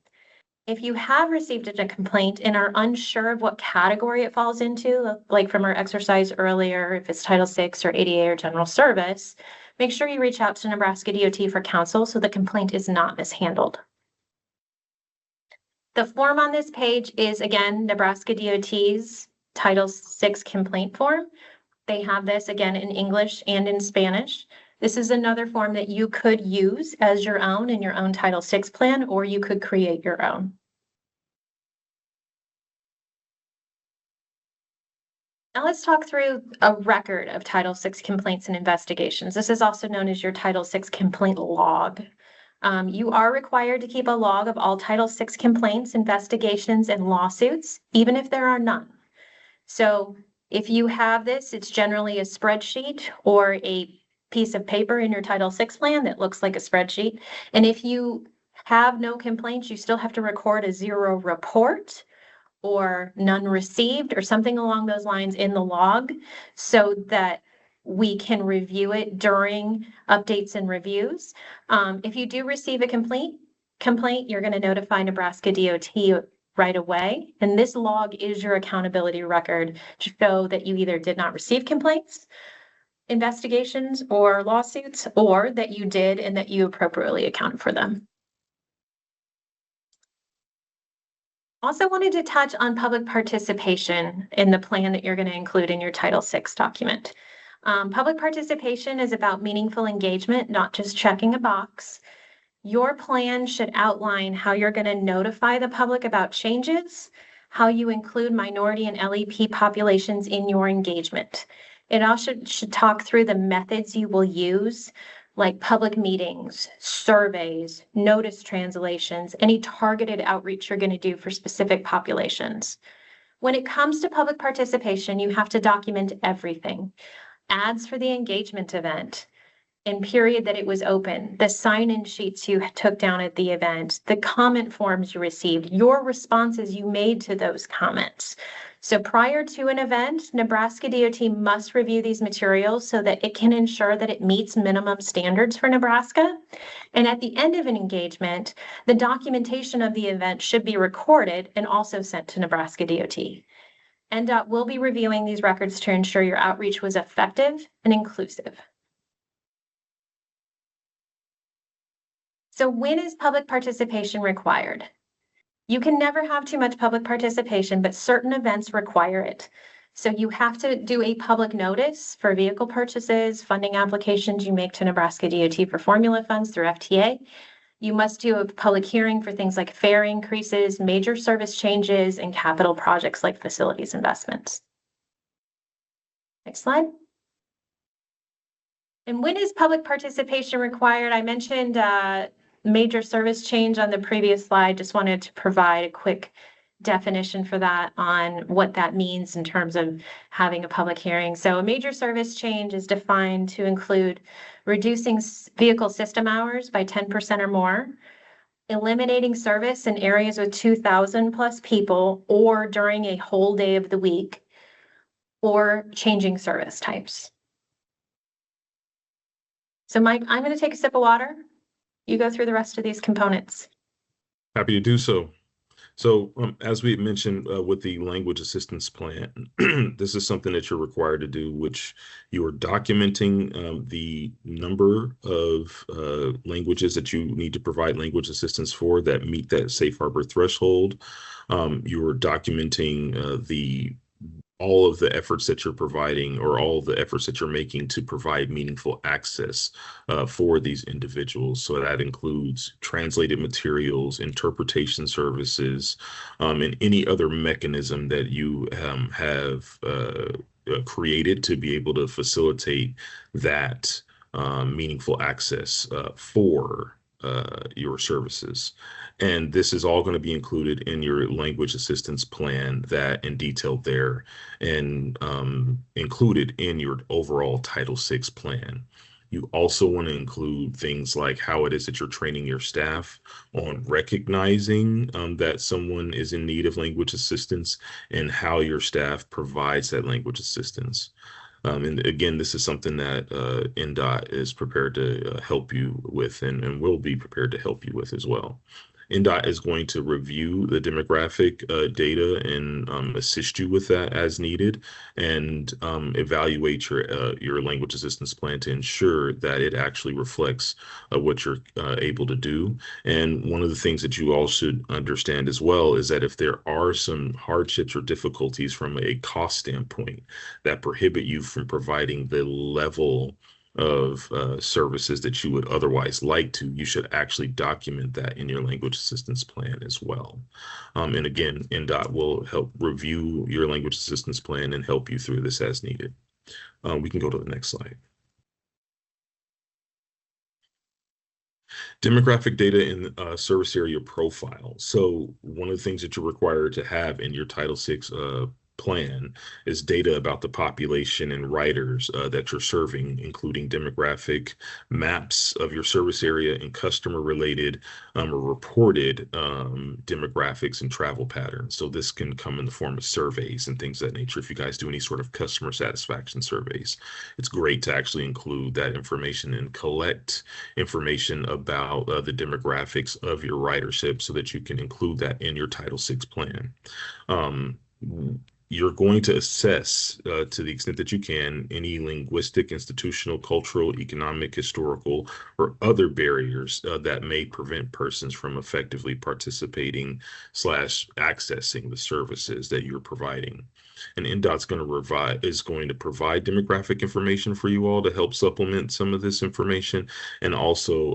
If you have received a complaint and are unsure of what category it falls into, like from our exercise earlier, if it's Title VI or ADA or General Service, make sure you reach out to Nebraska DOT for counsel so the complaint is not mishandled. The form on this page is, again, Nebraska DOT's Title VI complaint form. They have this, again, in English and in Spanish. This is another form that you could use as your own in your own Title VI plan, or you could create your own. Now let's talk through a record of Title VI complaints and investigations. This is also known as your Title VI complaint log. You are required to keep a log of all Title VI complaints, investigations, and lawsuits, even if there are none. So if you have this, it's generally a spreadsheet or a piece of paper in your Title VI plan that looks like a spreadsheet. And if you have no complaints, you still have to record a 0 report or none received or something along those lines in the log so that we can review it during updates and reviews. If you do receive a complaint, you're going to notify Nebraska DOT right away. And this log is your accountability record to show that you either did not receive complaints, investigations, or lawsuits, or that you did and that you appropriately accounted for them. Also wanted to touch on public participation in the plan that you're going to include in your Title VI document. Public participation is about meaningful engagement, not just checking a box. Your plan should outline how you're going to notify the public about changes, how you include minority and LEP populations in your engagement. It also should talk through the methods you will use, like public meetings, surveys, notice translations, any targeted outreach you're going to do for specific populations. When it comes to public participation, you have to document everything. Ads for the engagement event, in period that it was open, the sign-in sheets you took down at the event, the comment forms you received, your responses you made to those comments. So prior to an event, Nebraska DOT must review these materials so that it can ensure that it meets minimum standards for Nebraska. And at the end of an engagement, the documentation of the event should be recorded and also sent to Nebraska DOT. NDOT will be reviewing these records to ensure your outreach was effective and inclusive. So when is public participation required? You can never have too much public participation, but certain events require it. So you have to do a public notice for vehicle purchases, funding applications you make to Nebraska DOT for formula funds through FTA. You must do a public hearing for things like fare increases, major service changes, and capital projects like facilities investments. Next slide. And when is public participation required? I mentioned major service change on the previous slide. Just wanted to provide a quick definition for that on what that means in terms of having a public hearing. So a major service change is defined to include reducing vehicle system hours by 10% or more, eliminating service in areas with 2,000 plus people or during a whole day of the week, or changing service types. So Mike, I'm going to take a sip of water. You go through the rest of these components. Happy to do so. So as we mentioned with the language assistance plan, this is something that you're required to do, which you are documenting the number of languages that you need to provide language assistance for that meet that safe harbor threshold. You're documenting all of the efforts that you're providing or all of the efforts that you're making to provide meaningful access for these individuals. So that includes translated materials, interpretation services, and any other mechanism that you have created to be able to facilitate that meaningful access for your services. And this is all going to be included in your language assistance plan that and detailed there and included in your overall Title VI plan. You also want to include things like how it is that you're training your staff on recognizing that someone is in need of language assistance and how your staff provides that language assistance. And again, this is something that NDOT is prepared to help you with and will be prepared to help you with as well. NDOT is going to review the demographic data and assist you with that as needed and evaluate your language assistance plan to ensure that it actually reflects what you're able to do. And one of the things that you all should understand as well is that if there are some hardships or difficulties from a cost standpoint that prohibit you from providing the level of services that you would otherwise like to, you should actually document that in your language assistance plan as well. And again, NDOT will help review your language assistance plan and help you through this as needed. We can go to the next slide. Demographic data in service area profile. So one of the things that you're required to have in your Title VI plan is data about the population and riders that you're serving, including demographic maps of your service area and customer related or reported demographics and travel patterns. So this can come in the form of surveys and things of that nature. If you guys do any sort of customer satisfaction surveys, it's great to actually include that information and collect information about the demographics of your ridership so that you can include that in your Title VI plan. you're going to assess, to the extent that you can, any linguistic, institutional, cultural, economic, historical, or other barriers that may prevent persons from effectively participating slash accessing the services that you're providing. And NDOT's going to provide demographic information for you all to help supplement some of this information, and also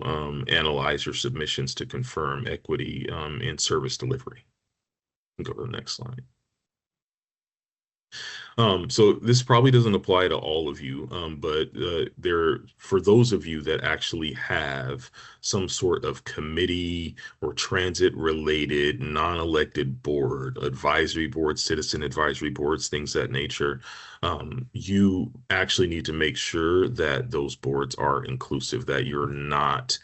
analyze your submissions to confirm equity in service delivery. Go to the next slide. So this probably doesn't apply to all of you, but for those of you that actually have some sort of committee or transit-related non-elected board, advisory boards, citizen advisory boards, things that nature, you actually need to make sure that those boards are inclusive, that you're not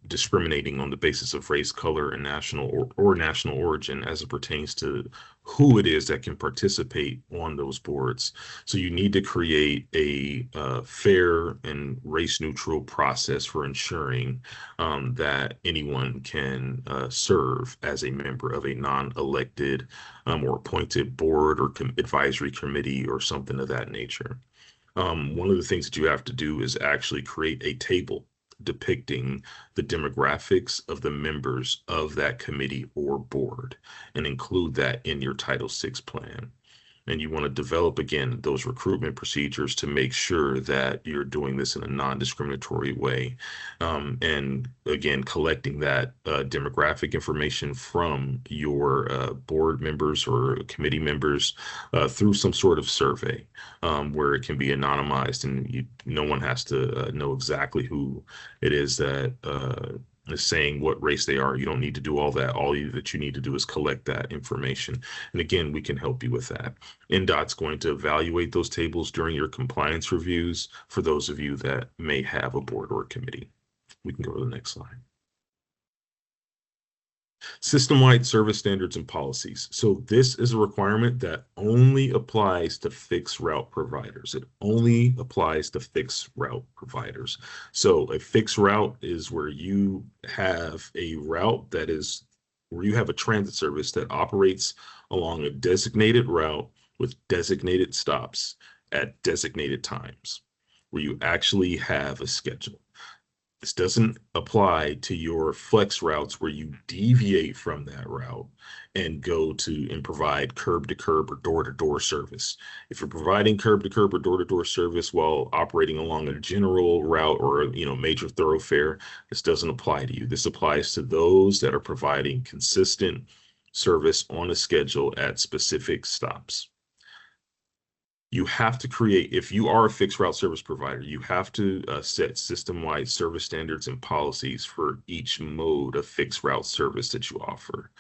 discriminating on the basis of race, color, and or national origin as it pertains to who it is that can participate on those boards. So you need to create a fair and race-neutral process for ensuring that anyone can serve as a member of a non-elected or appointed board or advisory committee or something of that nature. One of the things that you have to do is actually create a table depicting the demographics of the members of that committee or board and include that in your Title VI plan. And you want to develop, again, those recruitment procedures to make sure that you're doing this in a non-discriminatory way. And again, collecting that demographic information from your board members or committee members through some sort of survey where it can be anonymized and no one has to know exactly who it is that is saying what race they are. You don't need to do all that. All that you need to do is collect that information. And again, we can help you with that. NDOT's going to evaluate those tables during your compliance reviews for those of you that may have a board or a committee. We can go to the next slide. System-wide service standards and policies. So this is a requirement that only applies to fixed route providers. It only applies to fixed route providers. So a fixed route is where you have a route that is where you have a transit service that operates along a designated route with designated stops at designated times, where you actually have a schedule. This doesn't apply to your flex routes where you deviate from that route and go to and provide curb to curb or door to door service. If you're providing curb to curb or door to door service while operating along a general route or major thoroughfare, this doesn't apply to you. This applies to those that are providing consistent service on a schedule at specific stops. You have to create, if you are a fixed route service provider, you have to set system-wide service standards and policies for each mode of fixed route service that you offer.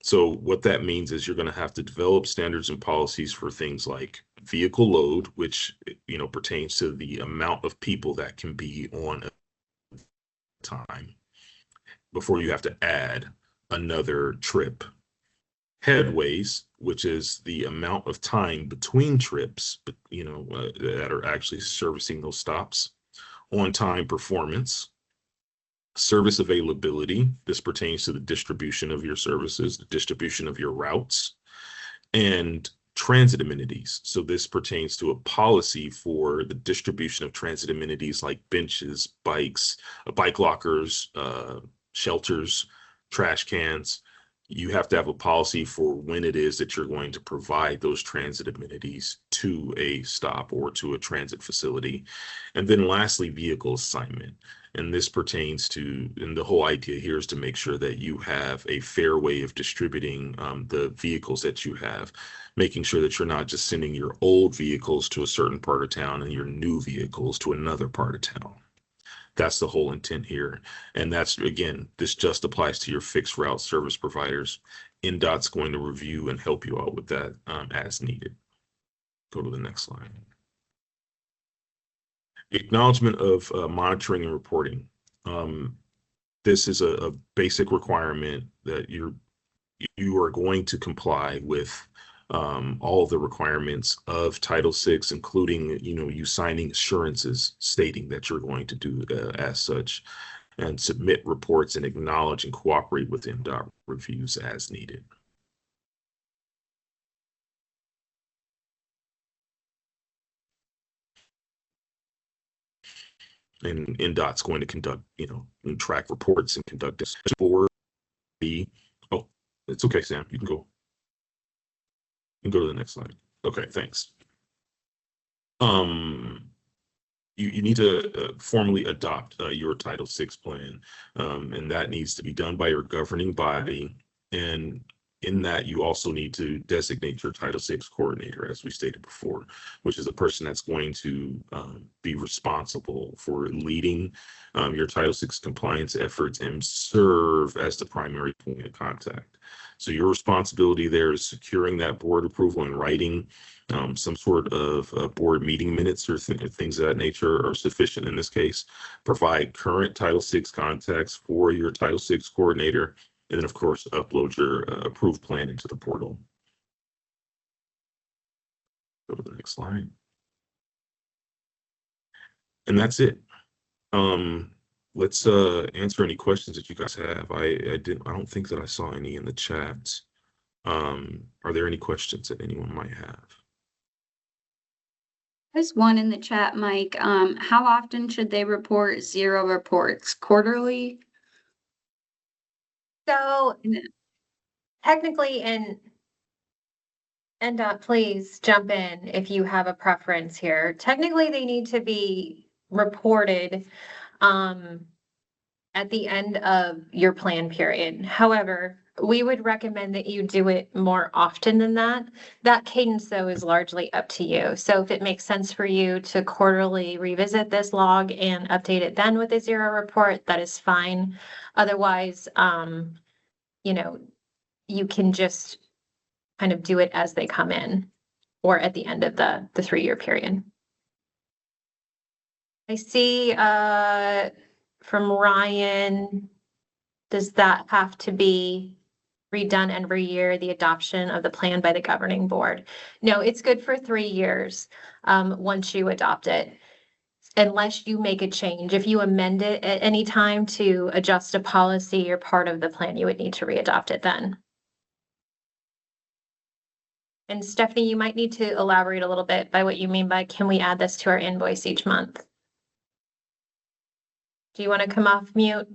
So what that means is you're going to have to develop standards and policies for things like vehicle load, which pertains to the amount of people that can be on a time before you have to add another trip. Headways, which is the amount of time between trips, that are actually servicing those stops. On-time performance, service availability. This pertains to the distribution of your services, the distribution of your routes, and transit amenities. So this pertains to a policy for the distribution of transit amenities like benches, bikes, bike lockers, shelters, trash cans. You have to have a policy for when it is that you're going to provide those transit amenities to a stop or to a transit facility. And then lastly, vehicle assignment. And this pertains to, and the whole idea here is to make sure that you have a fair way of distributing the vehicles that you have, making sure that you're not just sending your old vehicles to a certain part of town and your new vehicles to another part of town. That's the whole intent here. And that's, again, this just applies to your fixed route service providers. NDOT's going to review and help you out with that as needed. Go to the next slide. Acknowledgement of monitoring and reporting. This is a basic requirement that you are going to comply with all of the requirements of Title VI, including, you signing assurances stating that you're going to do as such, and submit reports and acknowledge and cooperate with NDOT reviews as needed. And NDOT's going to conduct, and track reports and conduct this for the, oh, it's okay, Sam, you can go. You can go to the next slide. Okay, thanks. You need to formally adopt your Title VI plan, and that needs to be done by your governing body. And in that, you also need to designate your Title VI coordinator, as we stated before, which is a person that's going to be responsible for leading your Title VI compliance efforts and serve as the primary point of contact. So your responsibility there is securing that board approval in writing. Some sort of board meeting minutes or things of that nature are sufficient in this case. Provide current Title VI contacts for your Title VI coordinator, and then of course upload your approved plan into the portal. Go to the next slide. And that's it. Let's answer any questions that you guys have. I don't think that I saw any in the chat. Are there any questions that anyone might have? There's one in the chat, Mike. How often should they report 0 reports? Quarterly? So technically, and please jump in if you have a preference here. Technically, they need to be reported at the end of your plan period. However, we would recommend that you do it more often than that. That cadence, though, is largely up to you. So if it makes sense for you to quarterly revisit this log and update it then with a 0 report, that is fine. Otherwise, you can just kind of do it as they come in or at the end of the 3-year period. I see from Ryan, does that have to be redone every year, the adoption of the plan by the governing board? No, it's good for 3 years once you adopt it, unless you make a change. If you amend it at any time to adjust a policy or part of the plan, you would need to readopt it then. And Stephanie, you might need to elaborate a little bit by what you mean by, can we add this to our invoice each month? Do you want to come off mute?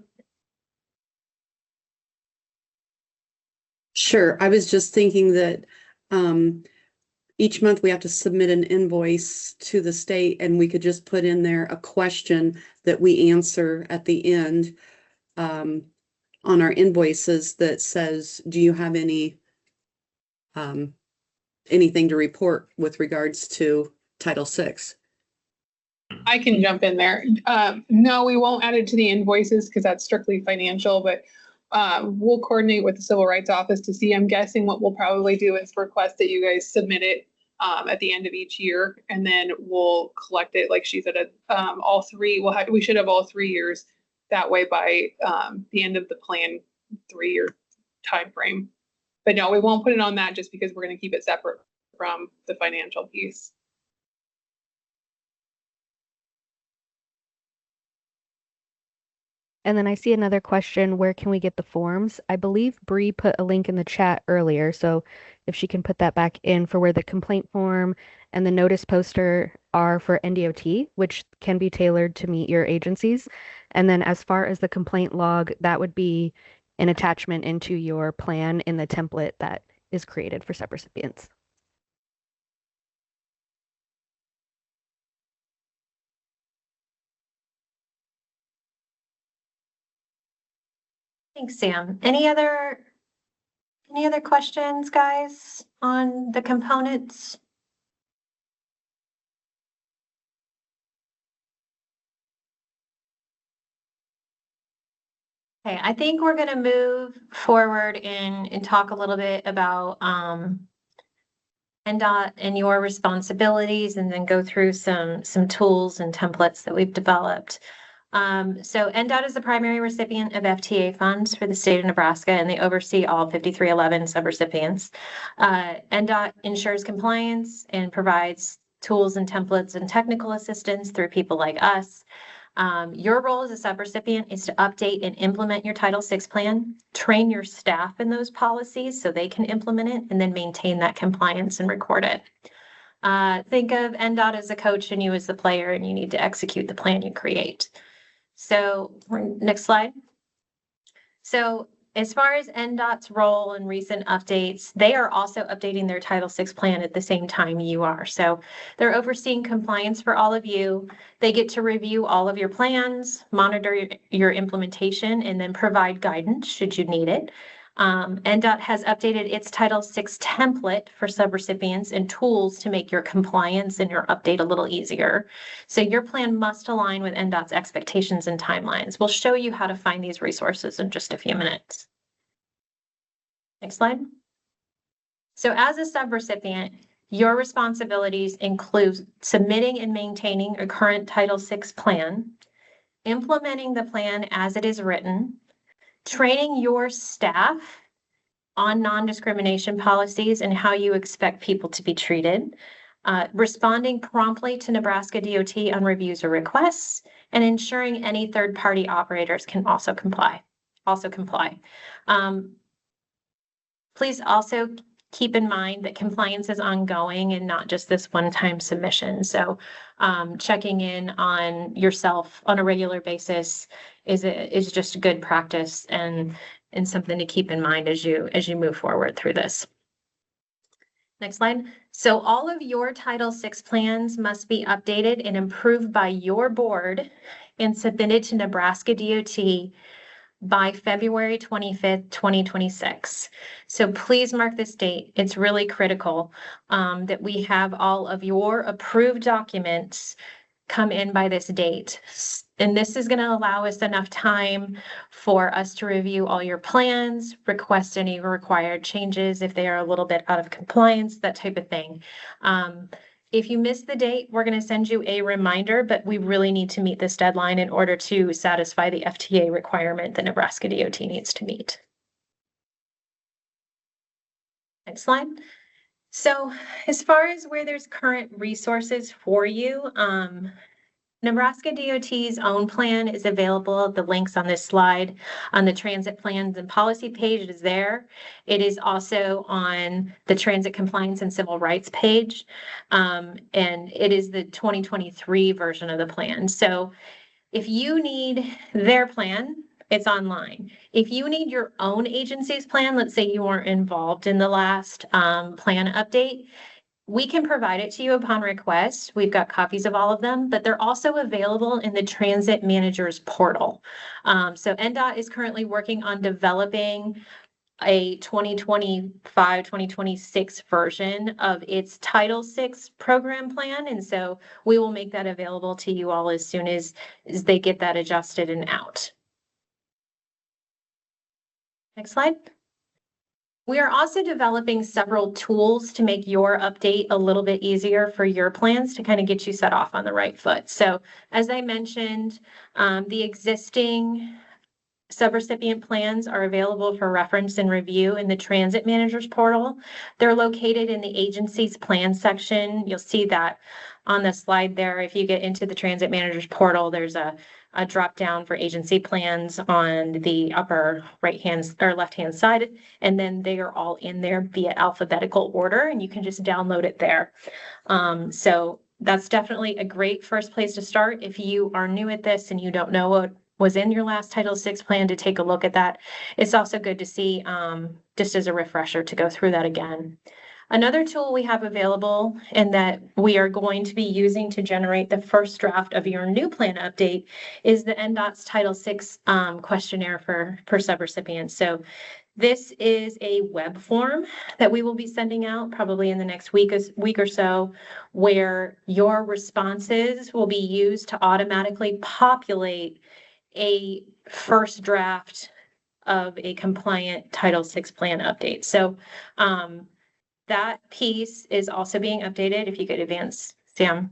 Sure. I was just thinking that each month we have to submit an invoice to the state, and we could just put in there a question that we answer at the end on our invoices that says, do you have anything to report with regards to Title VI? I can jump in there. No, we won't add it to the invoices because that's strictly financial, but we'll coordinate with the Civil Rights Office to see. I'm guessing what we'll probably do is request that you guys submit it at the end of each year, and then we'll collect it, like she said, all 3. We should have all 3 years. That way, by the end of the plan 3-year time frame. But no, we won't put it on that just because we're going to keep it separate from the financial piece. And then I see another question, where can we get the forms? I believe Bree put a link in the chat earlier, so if she can put that back in for where the complaint form and the notice poster are for NDOT, which can be tailored to meet your agencies. And then as far as the complaint log, that would be an attachment into your plan in the template that is created for subrecipients. Thanks, Sam. Any other questions, guys, on the components? Okay, I think we're going to move forward and talk a little bit about NDOT and your responsibilities, and then go through some tools and templates that we've developed. So NDOT is the primary recipient of FTA funds for the state of Nebraska, and they oversee all 5311 subrecipients. NDOT ensures compliance and provides tools and templates and technical assistance through people like us. Your role as a subrecipient is to update and implement your Title VI plan, train your staff in those policies so they can implement it, and then maintain that compliance and record it. Think of NDOT as a coach and you as the player, and you need to execute the plan you create. So next slide. So as far as NDOT's role in recent updates, they are also updating their Title VI plan at the same time you are. So they're overseeing compliance for all of you. They get to review all of your plans, monitor your implementation, and then provide guidance should you need it. NDOT has updated its Title VI template for subrecipients and tools to make your compliance and your update a little easier. So your plan must align with NDOT's expectations and timelines. We'll show you how to find these resources in just a few minutes. Next slide. So as a subrecipient, your responsibilities include submitting and maintaining a current Title VI plan, implementing the plan as it is written, training your staff on non-discrimination policies and how you expect people to be treated, responding promptly to Nebraska DOT on reviews or requests, and ensuring any third-party operators can also comply. Please also keep in mind that compliance is ongoing and not just this one-time submission. So checking in on yourself on a regular basis is just good practice and something to keep in mind as you move forward through this. Next slide. So all of your Title VI plans must be updated and improved by your board and submitted to Nebraska DOT by February 25th, 2026. So please mark this date. It's really critical that we have all of your approved documents come in by this date. And this is going to allow us enough time for us to review all your plans, request any required changes if they are a little bit out of compliance, that type of thing. If you miss the date, we're going to send you a reminder, but we really need to meet this deadline in order to satisfy the FTA requirement that Nebraska DOT needs to meet. Next slide. So as far as where there's current resources for you, Nebraska DOT's own plan is available. The links on this slide on the transit plans and policy page, it is there. It is also on the transit compliance and civil rights page. And it is the 2023 version of the plan. So if you need their plan, it's online. If you need your own agency's plan, let's say you weren't involved in the last plan update, we can provide it to you upon request. We've got copies of all of them, but they're also available in the Transit Managers portal. So NDOT is currently working on developing a 2025-2026 version of its Title VI program plan. And so we will make that available to you all as soon as they get that adjusted and out. Next slide. We are also developing several tools to make your update a little bit easier for your plans to kind of get you set off on the right foot. So as I mentioned, the existing subrecipient plans are available for reference and review in the Transit Managers portal. They're located in the agency's plan section. You'll see that on the slide there. If you get into the Transit Managers portal, there's a drop down for agency plans on the upper right hand or left hand side, and then they are all in there via alphabetical order, and you can just download it there. So that's definitely a great first place to start if you are new at this and you don't know what was in your last Title VI plan, to take a look at that. It's also good to see, just as a refresher, to go through that again. Another tool we have available and that we are going to be using to generate the first draft of your new plan update is the NDOT's Title VI questionnaire for subrecipients. So this is a web form that we will be sending out probably in the next week or so, where your responses will be used to automatically populate a first draft of a compliant Title VI plan update. So that piece is also being updated. If you could advance, Sam.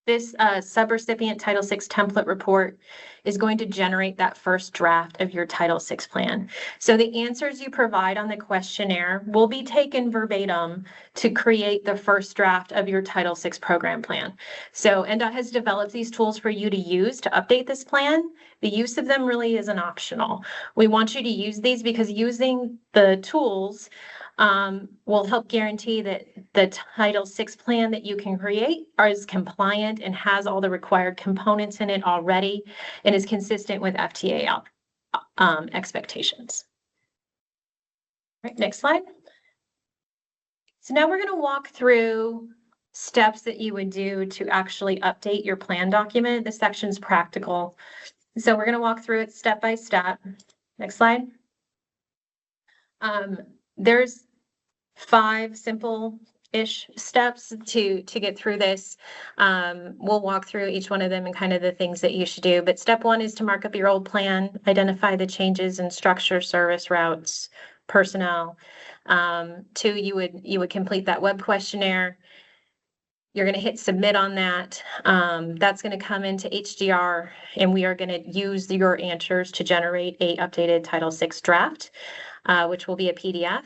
This subrecipient Title VI template report is going to generate that first draft of your Title VI plan. So the answers you provide on the questionnaire will be taken verbatim to create the first draft of your Title VI program plan. So NDOT has developed these tools for you to use to update this plan. The use of them really isn't optional. We want you to use these because using the tools will help guarantee that the Title VI plan that you can create is compliant and has all the required components in it already and is consistent with FTA expectations. All right, next slide. So now we're going to walk through steps that you would do to actually update your plan document. This section's practical. So we're going to walk through it step by step. Next slide. There's 5 simple-ish steps to get through this. We'll walk through each one of them and kind of the things that you should do. But step 1 is to mark up your old plan, identify the changes in structure, service routes, personnel. 2, you would complete that web questionnaire. You're going to hit submit on that. That's going to come into HDR, and we are going to use your answers to generate a updated Title VI draft, which will be a PDF.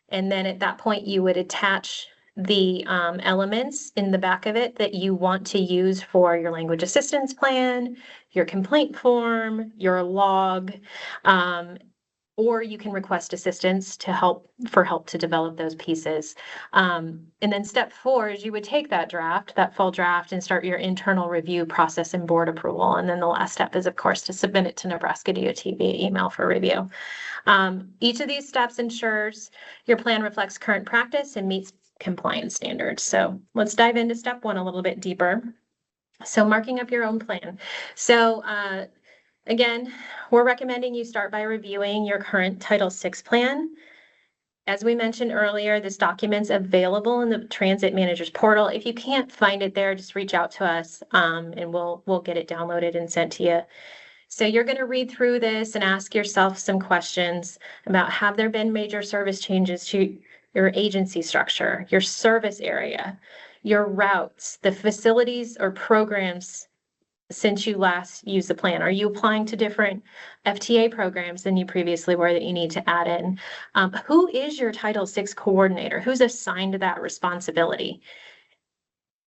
And then at that point, you would attach the elements in the back of it that you want to use for your language assistance plan, your complaint form, your log, or you can request assistance to help to develop those pieces. And then step 4 is you would take that draft, that full draft, and start your internal review process and board approval. And then the last step is, of course, to submit it to Nebraska DOT via email for review. Each of these steps ensures your plan reflects current practice and meets compliance standards. So let's dive into step 1 a little bit deeper. So marking up your own plan. So again, we're recommending you start by reviewing your current Title VI plan. As we mentioned earlier, this document's available in the Transit Manager's portal. If you can't find it there, just reach out to us and we'll get it downloaded and sent to you. So you're going to read through this and ask yourself some questions about, have there been major service changes to your agency structure, your service area, your routes, the facilities or programs since you last used the plan? Are you applying to different FTA programs than you previously were that you need to add in? Who is your Title VI coordinator? Who's assigned to that responsibility?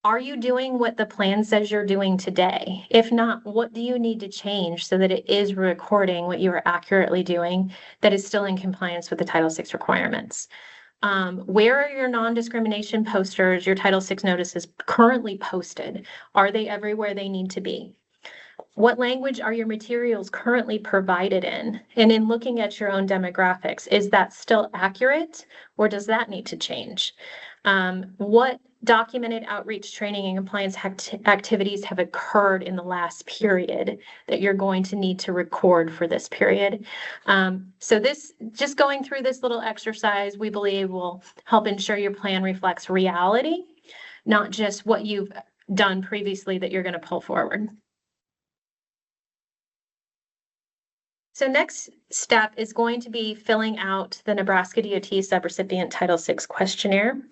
Are you doing what the plan says you're doing today? If not, what do you need to change so that it is recording what you are accurately doing that is still in compliance with the Title VI requirements? Where are your non-discrimination posters, your Title VI notices currently posted? Are they everywhere they need to be? What language are your materials currently provided in? And in looking at your own demographics, is that still accurate or does that need to change? What documented outreach, training, and compliance activities have occurred in the last period that you're going to need to record for this period? So this, just going through this little exercise, we believe will help ensure your plan reflects reality, not just what you've done previously that you're going to pull forward. So next step is going to be filling out the Nebraska DOT Subrecipient Title VI questionnaire.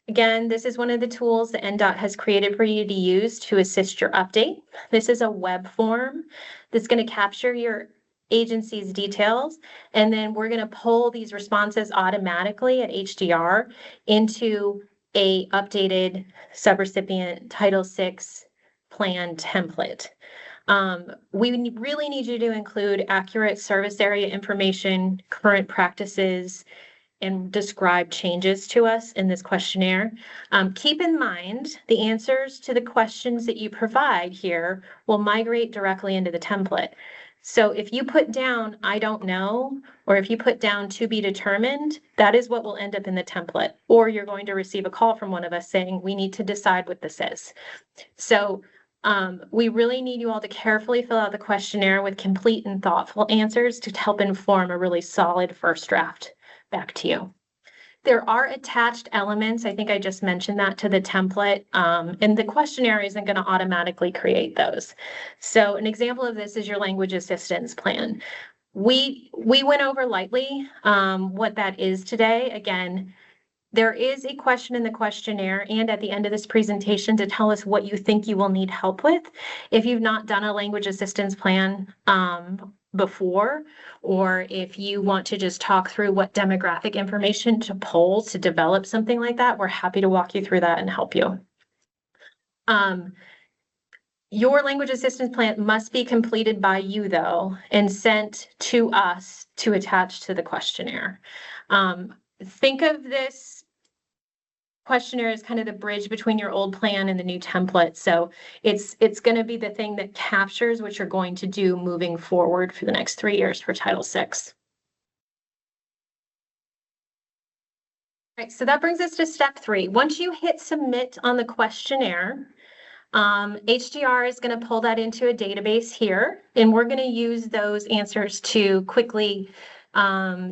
Again, this is one of the tools that NDOT has created for you to use to assist your update. This is a web form that's going to capture your agency's details, and then we're going to pull these responses automatically at HDR into a updated subrecipient Title VI plan template. We really need you to include accurate service area information, current practices, and describe changes to us in this questionnaire. Keep in mind, the answers to the questions that you provide here will migrate directly into the template. So if you put down, I don't know, or if you put down to be determined, that is what will end up in the template. Or you're going to receive a call from one of us saying, we need to decide what this is. So we really need you all to carefully fill out the questionnaire with complete and thoughtful answers to help inform a really solid first draft back to you. There are attached elements, I think I just mentioned that, to the template, and the questionnaire isn't going to automatically create those. So an example of this is your language assistance plan. We went over lightly what that is today. Again, there is a question in the questionnaire and at the end of this presentation to tell us what you think you will need help with. If you've not done a language assistance plan before, or if you want to just talk through what demographic information to pull to develop something like that, we're happy to walk you through that and help you. Your language assistance plan must be completed by you though, and sent to us to attach to the questionnaire. think of this questionnaire as kind of the bridge between your old plan and the new template. So it's going to be the thing that captures what you're going to do moving forward for the next 3 years for Title VI. All right, so that brings us to step 3. Once you hit submit on the questionnaire, HDR is going to pull that into a database here, and we're going to use those answers to quickly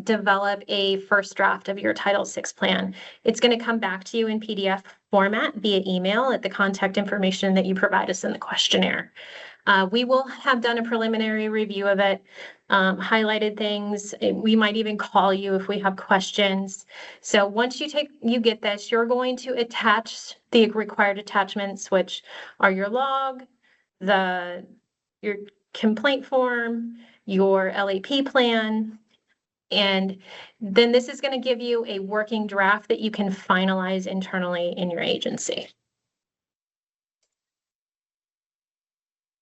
develop a first draft of your Title VI plan. It's going to come back to you in PDF format via email at the contact information that you provide us in the questionnaire. We will have done a preliminary review of it, highlighted things. We might even call you if we have questions. So once you get this, you're going to attach the required attachments, which are your log, your complaint form, your LAP plan, and then this is going to give you a working draft that you can finalize internally in your agency.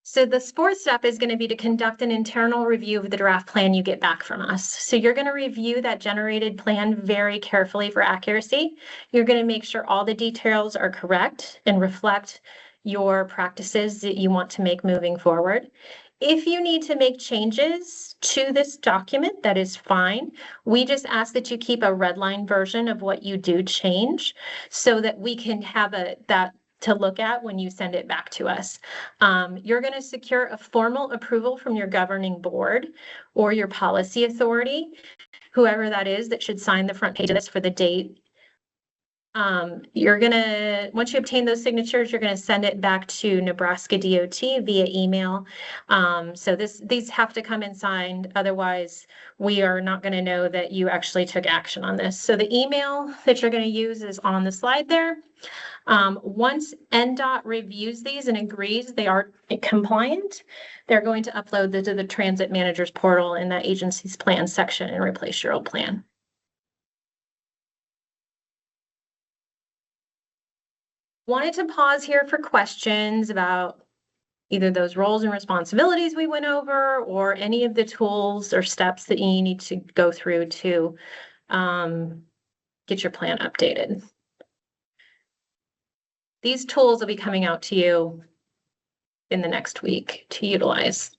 So the fourth step is going to be to conduct an internal review of the draft plan you get back from us. So you're going to review that generated plan very carefully for accuracy. You're going to make sure all the details are correct and reflect your practices that you want to make moving forward. If you need to make changes to this document, that is fine. We just ask that you keep a red line version of what you do change so that we can have that to look at when you send it back to us. You're going to secure a formal approval from your governing board or your policy authority, whoever that is that should sign the front page of this for the date. Once you obtain those signatures, you're going to send it back to Nebraska DOT via email. So these have to come in signed. Otherwise, we are not going to know that you actually took action on this. So the email that you're going to use is on the slide there. Once NDOT reviews these and agrees they are compliant, they're going to upload to the transit manager's portal in that agency's plan section and replace your old plan. Wanted to pause here for questions about either those roles and responsibilities we went over or any of the tools or steps that you need to go through to get your plan updated. These tools will be coming out to you in the next week to utilize.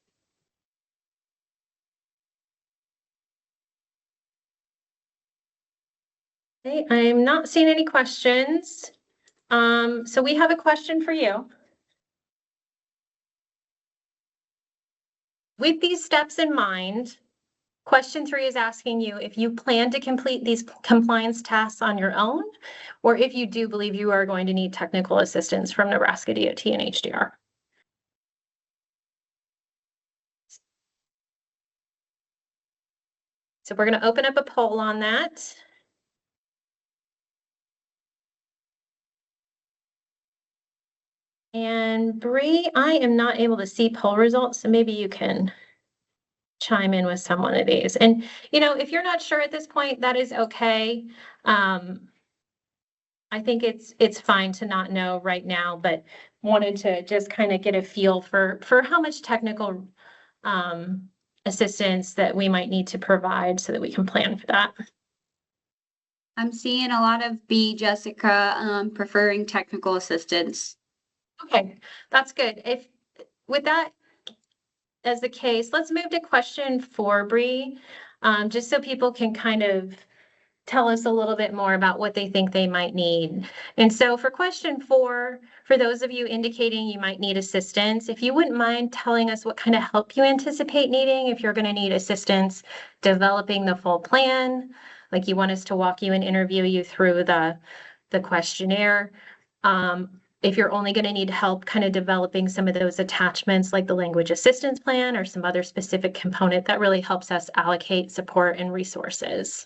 Okay, I'm not seeing any questions. So we have a question for you. With these steps in mind, question 3 is asking you if you plan to complete these compliance tasks on your own, or if you do believe you are going to need technical assistance from Nebraska DOT and HDR. So we're going to open up a poll on that. And Bree, I am not able to see poll results, so maybe you can chime in with some one of these. And, you know, if you're not sure at this point, that is okay. I think it's fine to not know right now, but wanted to just kind of get a feel for how much technical assistance that we might need to provide so that we can plan for that. I'm seeing a lot of B, Jessica, preferring technical assistance. Okay, that's good. If with that as the case, let's move to question 4, Bree, just so people can kind of tell us a little bit more about what they think they might need. And so for question 4, for those of you indicating you might need assistance, if you wouldn't mind telling us what kind of help you anticipate needing, if you're going to need assistance developing the full plan, like you want us to walk you and interview you through the questionnaire. If you're only going to need help kind of developing some of those attachments like the language assistance plan or some other specific component, that really helps us allocate support and resources.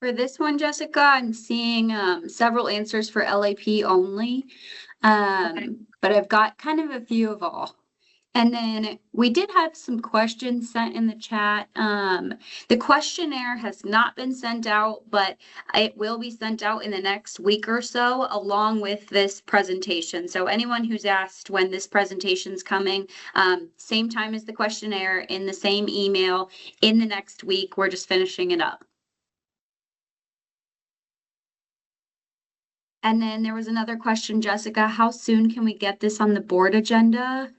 For this one, Jessica, I'm seeing several answers for LAP only, but I've got kind of a few of all. And then we did have some questions sent in the chat. The questionnaire has not been sent out, but it will be sent out in the next week or so, along with this presentation. So anyone who's asked when this presentation's coming, same time as the questionnaire, in the same email, in the next week. We're just finishing it up. And then there was another question, Jessica, how soon can we get this on the board agenda?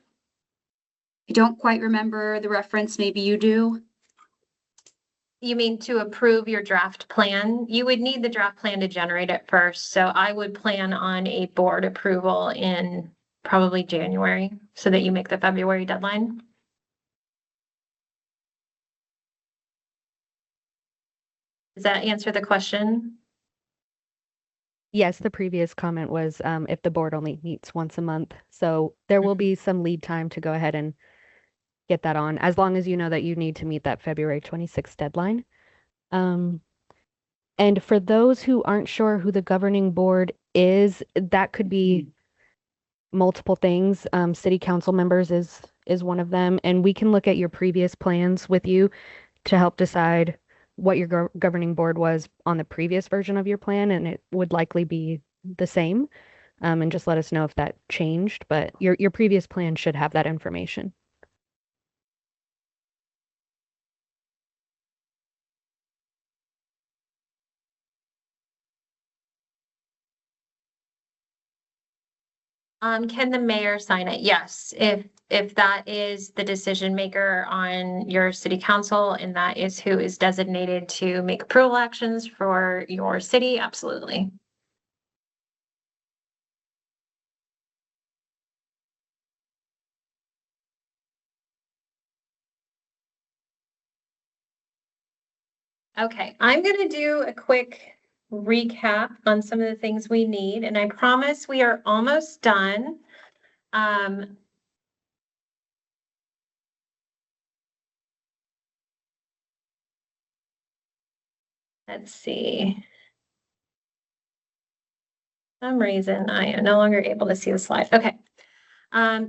I don't quite remember the reference. Maybe you do. You mean to approve your draft plan? You would need the draft plan to generate it first. So I would plan on a board approval in probably January so that you make the February deadline. Does that answer the question? Yes, the previous comment was if the board only meets once a month. So there will be some lead time to go ahead and get that on, as long as you know that you need to meet that February 26th deadline. And for those who aren't sure who the governing board is, that could be multiple things. City council members is one of them, and we can look at your previous plans with you to help decide what your governing board was on the previous version of your plan, and it would likely be the same. And just let us know if that changed, but your previous plan should have that information. Can the mayor sign it? Yes, if that is the decision maker on your city council and that is who is designated to make approval actions for your city, absolutely. Okay, I'm gonna do a quick recap on some of the things we need, and I promise we are almost done. Let's see. For some reason, I am no longer able to see the slide. Okay.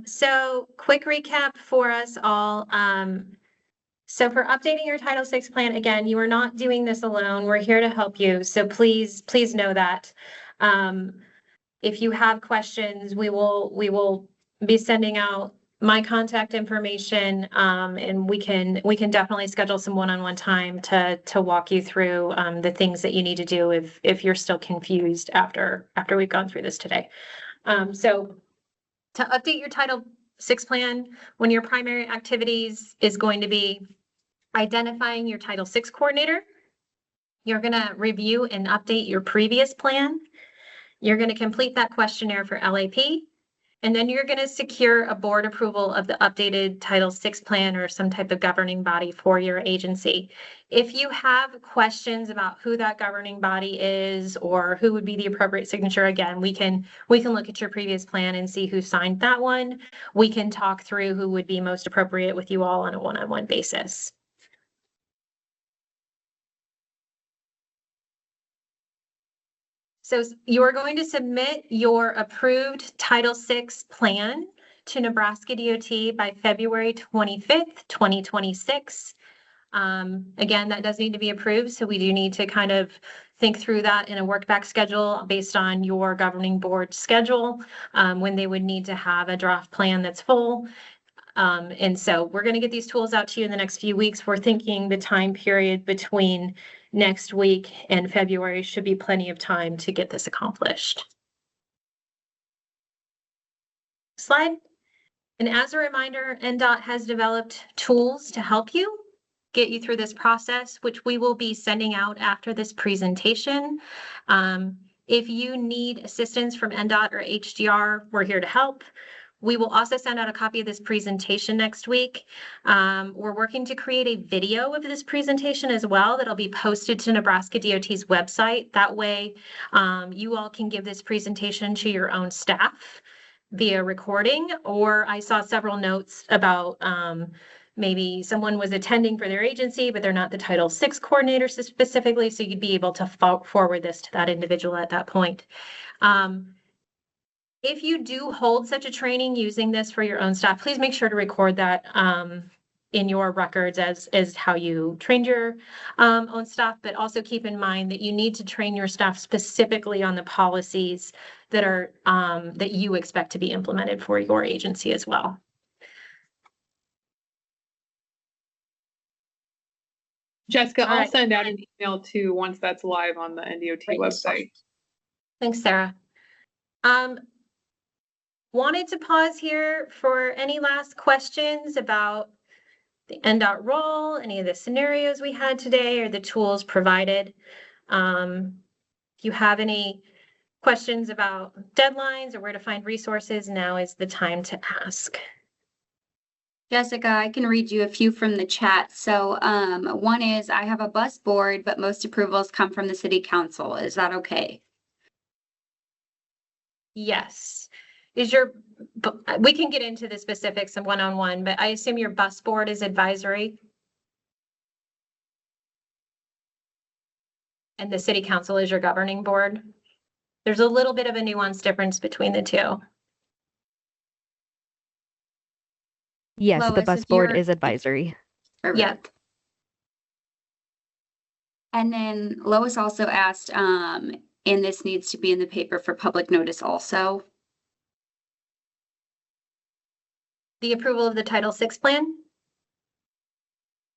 So quick recap for us all. So for updating your Title VI plan, again, you are not doing this alone. We're here to help you. So please know that. If you have questions, we will be sending out my contact information, and we can definitely schedule some one-on-one time to walk you through the things that you need to do if you're still confused after we've gone through this today. So to update your Title VI plan, one of your primary activities is going to be identifying your Title VI coordinator. You're going to review and update your previous plan. You're going to complete that questionnaire for LAP, and then you're going to secure a board approval of the updated Title VI plan or some type of governing body for your agency. If you have questions about who that governing body is or who would be the appropriate signature, again, we can look at your previous plan and see who signed that one. We can talk through who would be most appropriate with you all on a one-on-one basis. So you're going to submit your approved Title VI plan to Nebraska DOT by February 25th, 2026. Again, that does need to be approved, so we do need to kind of think through that in a work back schedule based on your governing board schedule, when they would need to have a draft plan that's full. And so we're going to get these tools out to you in the next few weeks. We're thinking the time period between next week and February should be plenty of time to get this accomplished. Slide. And as a reminder, NDOT has developed tools to help you get you through this process, which we will be sending out after this presentation. If you need assistance from NDOT or HDR, we're here to help. We will also send out a copy of this presentation next week. We're working to create a video of this presentation as well that'll be posted to Nebraska DOT's website. That way, you all can give this presentation to your own staff via recording, or I saw several notes about maybe someone was attending for their agency, but they're not the Title VI coordinator specifically, so you'd be able to forward this to that individual at that point. If you do hold such a training using this for your own staff, please make sure to record that in your records as how you trained your own staff, but also keep in mind that you need to train your staff specifically on the policies that are that you expect to be implemented for your agency as well. Jessica, All I'll right. send out an email too once that's live on the NDOT Great. website. Thanks, Sarah. Wanted to pause here for any last questions about the NDOT role, any of the scenarios we had today, or the tools provided. If you have any questions about deadlines or where to find resources, now is the time to ask. Jessica, I can read you a few from the chat. So one is, I have a bus board, but most approvals come from the city council. Is that okay? Yes. We can get into the specifics of one-on-one, but I assume your bus board is advisory? And the city council is your governing board? There's a little bit of a nuance difference between the two. Yes, the Lois, bus if board you're- is advisory. Perfect. Yeah. And then Lois also asked, and this needs to be in the paper for public notice also. The approval of the Title VI plan?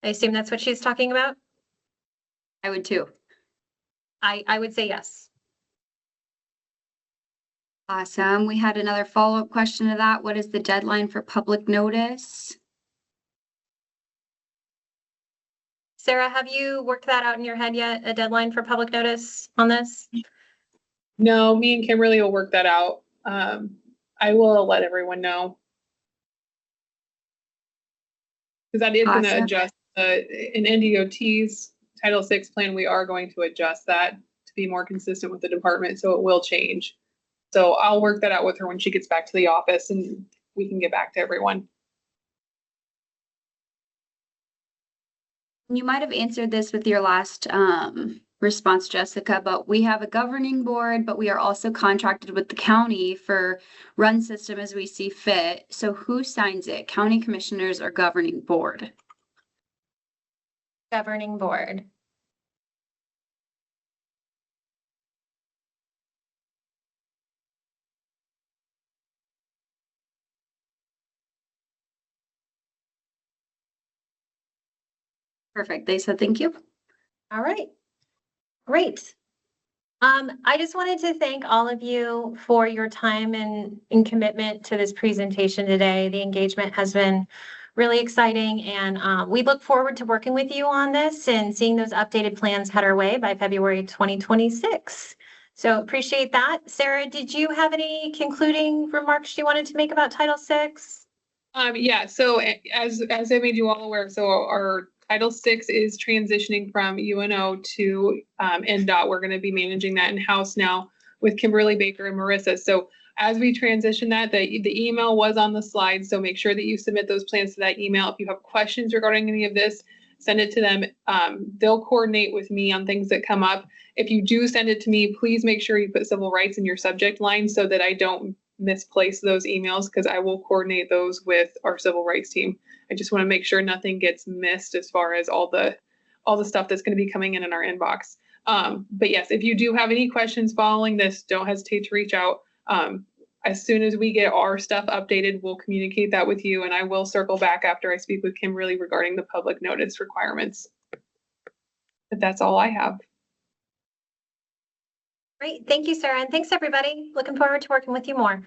I assume that's what she's talking about? I would too. I would say yes. Awesome. We had another follow-up question to that. What is the deadline for public notice? Sarah, have you worked that out in your head yet? A deadline for public notice on this? No, me and Kimberly will work that out. I will let everyone know. Because that is going to Awesome. adjust in NDOT's Title VI plan. We are going to adjust that to be more consistent with the department, so it will change. So I'll work that out with her when she gets back to the office, and we can get back to everyone. You might have answered this with your last response, Jessica, but we have a governing board, but we are also contracted with the county for run system as we see fit. So who signs it? County commissioners or governing board? Governing board. Perfect. They said thank you. All right. Great. I just wanted to thank all of you for your time and commitment to this presentation today. The engagement has been really exciting, and we look forward to working with you on this and seeing those updated plans head our way by February 2026. So appreciate that. Sarah, did you have any concluding remarks you wanted to make about Title VI? Yeah, so as I made you all aware, so our Title VI is transitioning from UNO to NDOT. We're going to be managing that in-house now with Kimberly Baker and Marissa. So as we transition that, the email was on the slide, so make sure that you submit those plans to that email. If you have questions regarding any of this, send it to them. They'll coordinate with me on things that come up. If you do send it to me, please make sure you put civil rights in your subject line so that I don't misplace those emails, because I will coordinate those with our civil rights team. I just want to make sure nothing gets missed as far as all the stuff that's going to be coming in our inbox. But yes, if you do have any questions following this, don't hesitate to reach out. As soon as we get our stuff updated, we'll communicate that with you, and I will circle back after I speak with Kimberly regarding the public notice requirements. But that's all I have. Great. Thank you, Sarah. And thanks, everybody. Looking forward to working with you more.